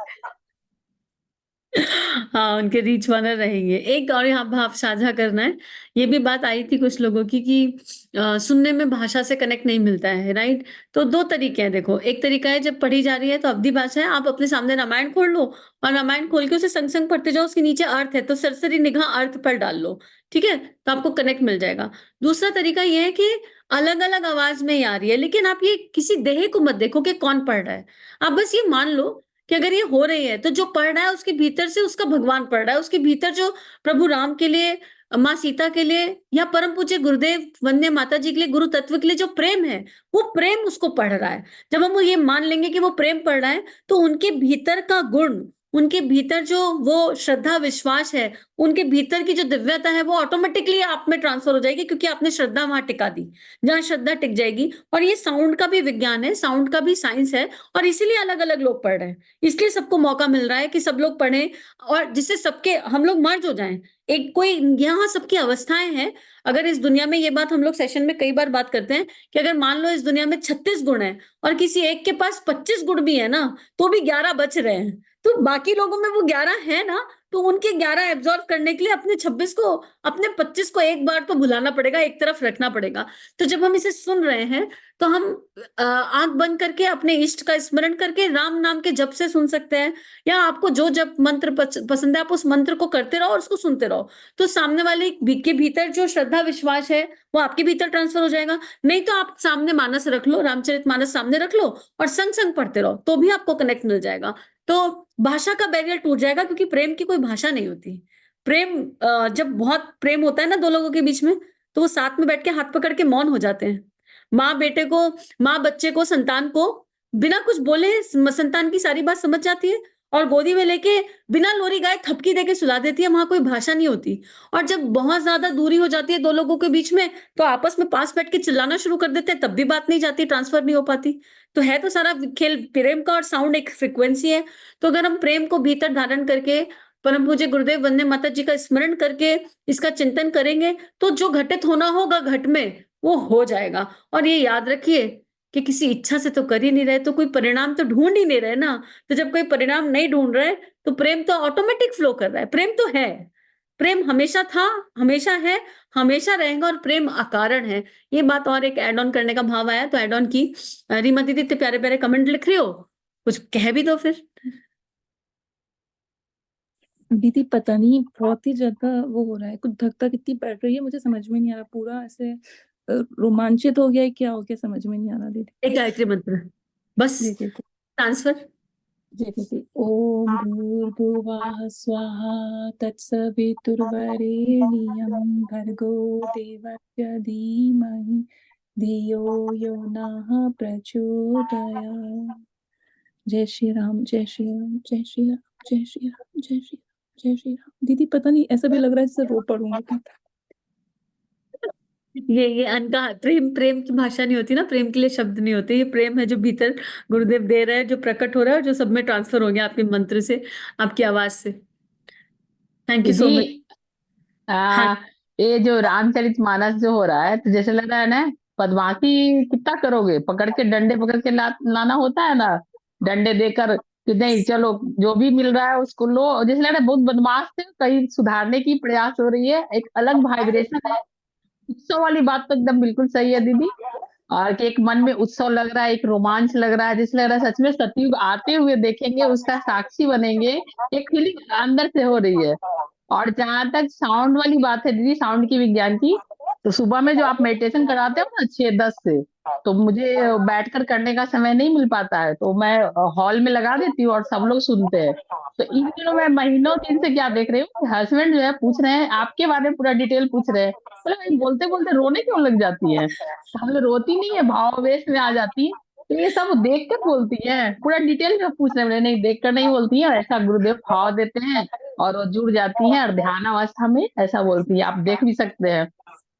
हाँ, उनके रीच वाला रहेंगे। एक और यहाँ भाव साझा करना है, ये भी बात आई थी कुछ लोगों की कि सुनने में भाषा से कनेक्ट नहीं मिलता है, राइट? तो 2 तरीके हैं देखो, एक तरीका है जब पढ़ी जा रही है तो अवधि भाषा है, आप अपने सामने रामायण खोल लो और रामायण खोल के उसे संग-संग पढ़ते जाओ, उसके नीचे अर्थ है तो सरसरी निगाह अर्थ पर डाल लो, ठीक है? तो आपको कनेक्ट मिल जाएगा। दूसरा तरीका ये है कि अलग-अलग आवाज़ में ही आ रही है, लेकिन आप ये किसी देह को मत देखो कि कौन पढ़ रहा है। आप बस ये मान लो कि अगर ये हो रही है तो जो पढ़ रहा है उसके भीतर से उसका भगवान पढ़ रहा है, उसके भीतर जो प्रभु राम के लिए, माँ सीता के लिए या परम पूज्य गुरुदेव वंदे माता जी के लिए, गुरु तत्व के लिए जो प्रेम है, वो प्रेम उसको पढ़ रहा है। जब हम वो ये मान लेंगे कि वो प्रेम पढ़ रहा है, तो उनके भीतर का गुण, उनके भीतर जो वो श्रद्धा विश्वास है, उनके भीतर की जो दिव्यता है, वो ऑटोमेटिकली आप में ट्रांसफर हो जाएगी क्योंकि आपने श्रद्धा वहां टिका दी। जहां श्रद्धा टिक जाएगी, और ये साउंड का भी विज्ञान है, साउंड का भी साइंस है, और इसीलिए अलग-अलग लोग पढ़ रहे हैं। इसलिए सबको मौका मिल रहा है कि सब लोग पढ़ें और जिससे सबके हम लोग मर्ज हो जाएं। एक कोई यहाँ सबकी अवस्थाएं हैं। अगर इस दुनिया में, ये बात हम लोग सेशन में कई बार बात करते हैं कि अगर मान लो इस दुनिया में 36 गुण है और किसी एक के पास 25 गुण भी है ना, तो भी 11 बच रहे हैं। तो बाकी लोगों में वो 11 है ना, तो उनके 11 एब्जॉर्व करने के लिए अपने 26 को, अपने 25 को एक बार तो भुलाना पड़ेगा, एक तरफ रखना पड़ेगा। तो जब हम इसे सुन रहे हैं तो हम आंख बंद करके अपने इष्ट का स्मरण करके राम नाम के जप से सुन सकते हैं, या आपको जो जप मंत्र पसंद है आप उस मंत्र को करते रहो और उसको सुनते रहो। तो सामने वाले के भीतर जो श्रद्धा विश्वास है वो आपके भीतर ट्रांसफर हो जाएगा। नहीं तो आप सामने मानस रख लो, रामचरितमानस सामने रख लो और संग संग पढ़ते रहो, तो भी आपको कनेक्ट मिल जाएगा। तो भाषा का बैरियर टूट जाएगा, क्योंकि प्रेम की कोई भाषा नहीं होती। प्रेम, जब बहुत प्रेम होता है ना दो लोगों के बीच में, तो वो साथ में बैठ के हाथ पकड़ के मौन हो जाते हैं। माँ बेटे को, माँ बच्चे को, संतान को बिना कुछ बोले संतान की सारी बात समझ जाती है और गोदी में लेके बिना लोरी गाए थपकी देके सुला देती है। वहां कोई भाषा नहीं होती। और जब बहुत ज्यादा दूरी हो जाती है दो लोगों के बीच में, तो आपस में पास बैठ के चिल्लाना शुरू कर देते हैं, तब भी बात नहीं जाती, ट्रांसफर नहीं हो पाती। तो है तो सारा खेल प्रेम का, और साउंड एक फ्रिक्वेंसी है। तो अगर हम प्रेम को भीतर धारण करके परम पूज्य गुरुदेव वंदे माता जी का स्मरण करके इसका चिंतन करेंगे, तो जो घटित होना होगा घट में, वो हो जाएगा। और ये याद रखिए कि किसी इच्छा से तो कर ही नहीं रहे, तो कोई परिणाम तो ढूंढ ही नहीं रहे ना। तो जब कोई परिणाम नहीं ढूंढ रहे, तो प्रेम तो ऑटोमेटिक फ्लो कर रहा है। प्रेम तो है, प्रेम हमेशा था, हमेशा है, हमेशा रहेगा, और प्रेम अकारण है। ये बात और एक एड ऑन करने का भाव आया, तो एड ऑन की। रीमा दीदी इतने प्यारे प्यारे कमेंट लिख रही हो, कुछ कह भी दो फिर। दीदी पता नहीं बहुत ही ज्यादा वो हो रहा है, कुछ धक धक इतनी बढ़ रही है, मुझे समझ में नहीं आ रहा, पूरा ऐसे रोमांचित हो गया है, क्या हो गया समझ में नहीं आ रहा दीदी। एक गायत्री मंत्र बस, जी जी ट्रांसफर। जी दीदी। ओम भूर्भुवः स्वाहा तत्सवितुर्वरेण्यं भर्गो देवस्य धीमहि धियो यो नः प्रचोदयात्। जय श्री राम, जय श्री राम, जय श्री राम, जय श्री राम, जय श्री राम, जय श्री राम। दीदी पता नहीं, ऐसा भी लग रहा है जैसे रो पड़ूंगी। ये अनका प्रेम, प्रेम की भाषा नहीं होती ना, प्रेम के लिए शब्द नहीं होते। ये प्रेम है जो भीतर गुरुदेव दे रहे हैं, जो प्रकट हो रहा है, और जो सब में ट्रांसफर हो गया आपके मंत्र से, आपकी आवाज से। Thank you so much. दीदी ये जो रामचरितमानस जो हो रहा है, तो जैसे लग रहा है ना, बदमाशी कितना करोगे, पकड़ के डंडे पकड़ के लाना होता है ना, डंडे देकर कि नहीं चलो जो भी मिल रहा है उसको लो। जैसे लग रहा है बहुत बदमाश थे, कहीं सुधारने की प्रयास हो रही है, एक अलग वाइब्रेशन है। उत्सव वाली बात तो एकदम बिल्कुल सही है दीदी। और कि एक मन में उत्सव लग रहा है, एक रोमांच लग रहा है, जैसे लग रहा है सच में सतयुग आते हुए देखेंगे, उसका साक्षी बनेंगे, एक फीलिंग अंदर से हो रही है। और जहां तक साउंड वाली बात है दीदी, साउंड की विज्ञान की, तो सुबह में जो आप मेडिटेशन कराते हो ना 6-10 से, तो मुझे बैठकर करने का समय नहीं मिल पाता है, तो मैं हॉल में लगा देती हूँ और सब लोग सुनते हैं। तो इन दिनों मैं महीनों दिन से क्या देख रही हूँ, हस्बैंड जो है पूछ रहे हैं आपके बारे में, पूरा डिटेल पूछ रहे हैं। बोले बोलते बोलते रोने क्यों लग जाती है? तो हम लोग रोती नहीं है, भावावेश में आ जाती है। तो ये सब देख कर बोलती है, पूरा डिटेल में पूछ रहे हैं। नहीं, देख कर नहीं बोलती है, ऐसा गुरुदेव भाव देते हैं और वो जुड़ जाती है, और ध्यान अवस्था में ऐसा बोलती है, आप देख भी सकते हैं।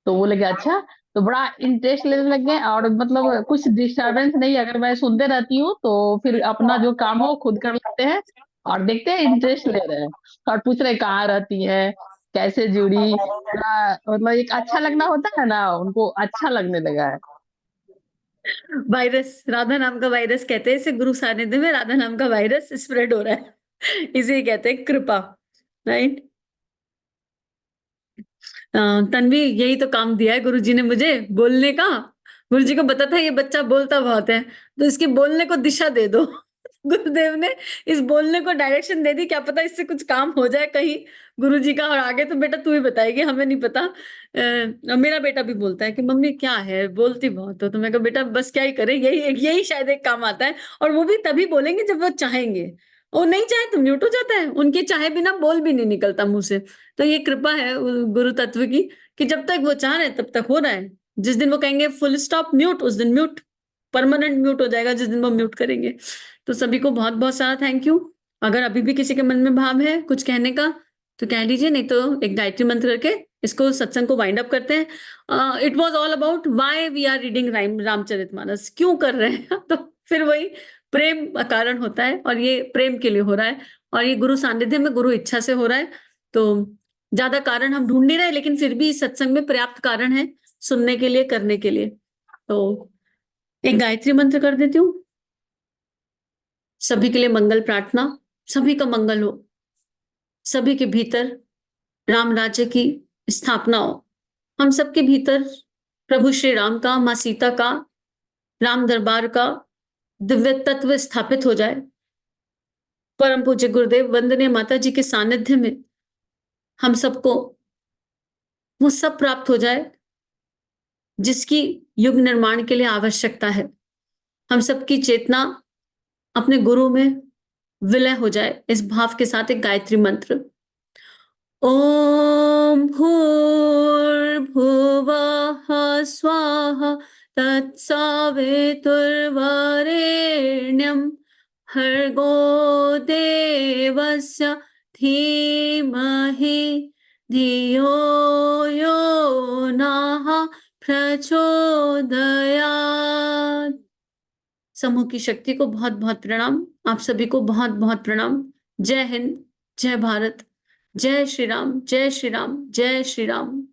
तो वो लगे अच्छा, तो बड़ा इंटरेस्ट लेने लग गए। और मतलब कुछ डिस्टरबेंस नहीं, अगर मैं सुनते रहती हूँ तो फिर अपना जो काम हो खुद कर लेते हैं, और देखते हैं इंटरेस्ट ले रहे हैं, और पूछ रहे कहाँ रहती है, कैसे जुड़ी, पूरा मतलब एक अच्छा लगना होता है ना, उनको अच्छा लगने लगा है। वायरस, राधा नाम का वायरस कहते हैं इसे, गुरु सानिध्य में राधा नाम का वायरस स्प्रेड हो रहा है। इसे कहते हैं कृपा, राइट। तन्वी, यही तो काम दिया है गुरुजी ने मुझे, बोलने का। गुरुजी को पता था ये बच्चा बोलता बहुत है, तो इसके बोलने को दिशा दे दो। गुरुदेव ने इस बोलने को डायरेक्शन दे दी, क्या पता इससे कुछ काम हो जाए कहीं गुरुजी का। और आगे तो बेटा तू ही बताएगी, हमें नहीं पता। मेरा बेटा भी बोलता है कि मम्मी क्या है, बोलती बहुत हो। तो मैं कहा बेटा बस क्या ही करे, यही शायद एक काम आता है। और वो भी तभी बोलेंगे जब वो चाहेंगे, वो नहीं चाहे तो म्यूट हो जाता है, उनके चाहे बिना बोल भी नहीं निकलता मुंह से। तो ये कृपा है गुरु तत्व की, कि जब तक वो चाह रहे हैं तब तक हो रहा है। जिस दिन वो कहेंगे फुल स्टॉप म्यूट, उस दिन म्यूट, परमानेंट म्यूट हो जाएगा जिस दिन वो म्यूट करेंगे। तो सभी को बहुत बहुत सारा थैंक यू। अगर अभी भी किसी के मन में भाव है कुछ कहने का तो कह लीजिए, नहीं तो एक गायत्री मंत्र करके इसको सत्संग को वाइंड अप करते हैं। It was all about why we are reading Ramcharitmanas, क्यों कर रहे हैं। तो फिर वही प्रेम कारण होता है, और ये प्रेम के लिए हो रहा है, और ये गुरु सानिध्य में गुरु इच्छा से हो रहा है। तो ज्यादा कारण हम ढूंढ नहीं रहे, लेकिन फिर भी सत्संग में पर्याप्त कारण है सुनने के लिए, करने के लिए। तो एक गायत्री मंत्र कर देती हूँ, सभी के लिए मंगल प्रार्थना, सभी का मंगल हो, सभी के भीतर राम राज्य की स्थापना हो, हम सबके भीतर प्रभु श्री राम का, माँ सीता का, राम दरबार का दिव्य तत्व स्थापित हो जाए। परम पूज्य गुरुदेव वंदनीय माता जी के सानिध्य में हम सबको वो सब प्राप्त हो जाए जिसकी युग निर्माण के लिए आवश्यकता है। हम सबकी चेतना अपने गुरु में विलय हो जाए। इस भाव के साथ एक गायत्री मंत्र, ओम भूर्भुवः स्वाहा तत्सवितुर्वरेण्यं भर्गो देवस्य धीमहि धियो यो नः प्रचोदयात्। समूह की शक्ति को बहुत बहुत प्रणाम, आप सभी को बहुत बहुत प्रणाम। जय हिंद, जय भारत, जय श्री राम, जय श्री राम, जय श्री राम।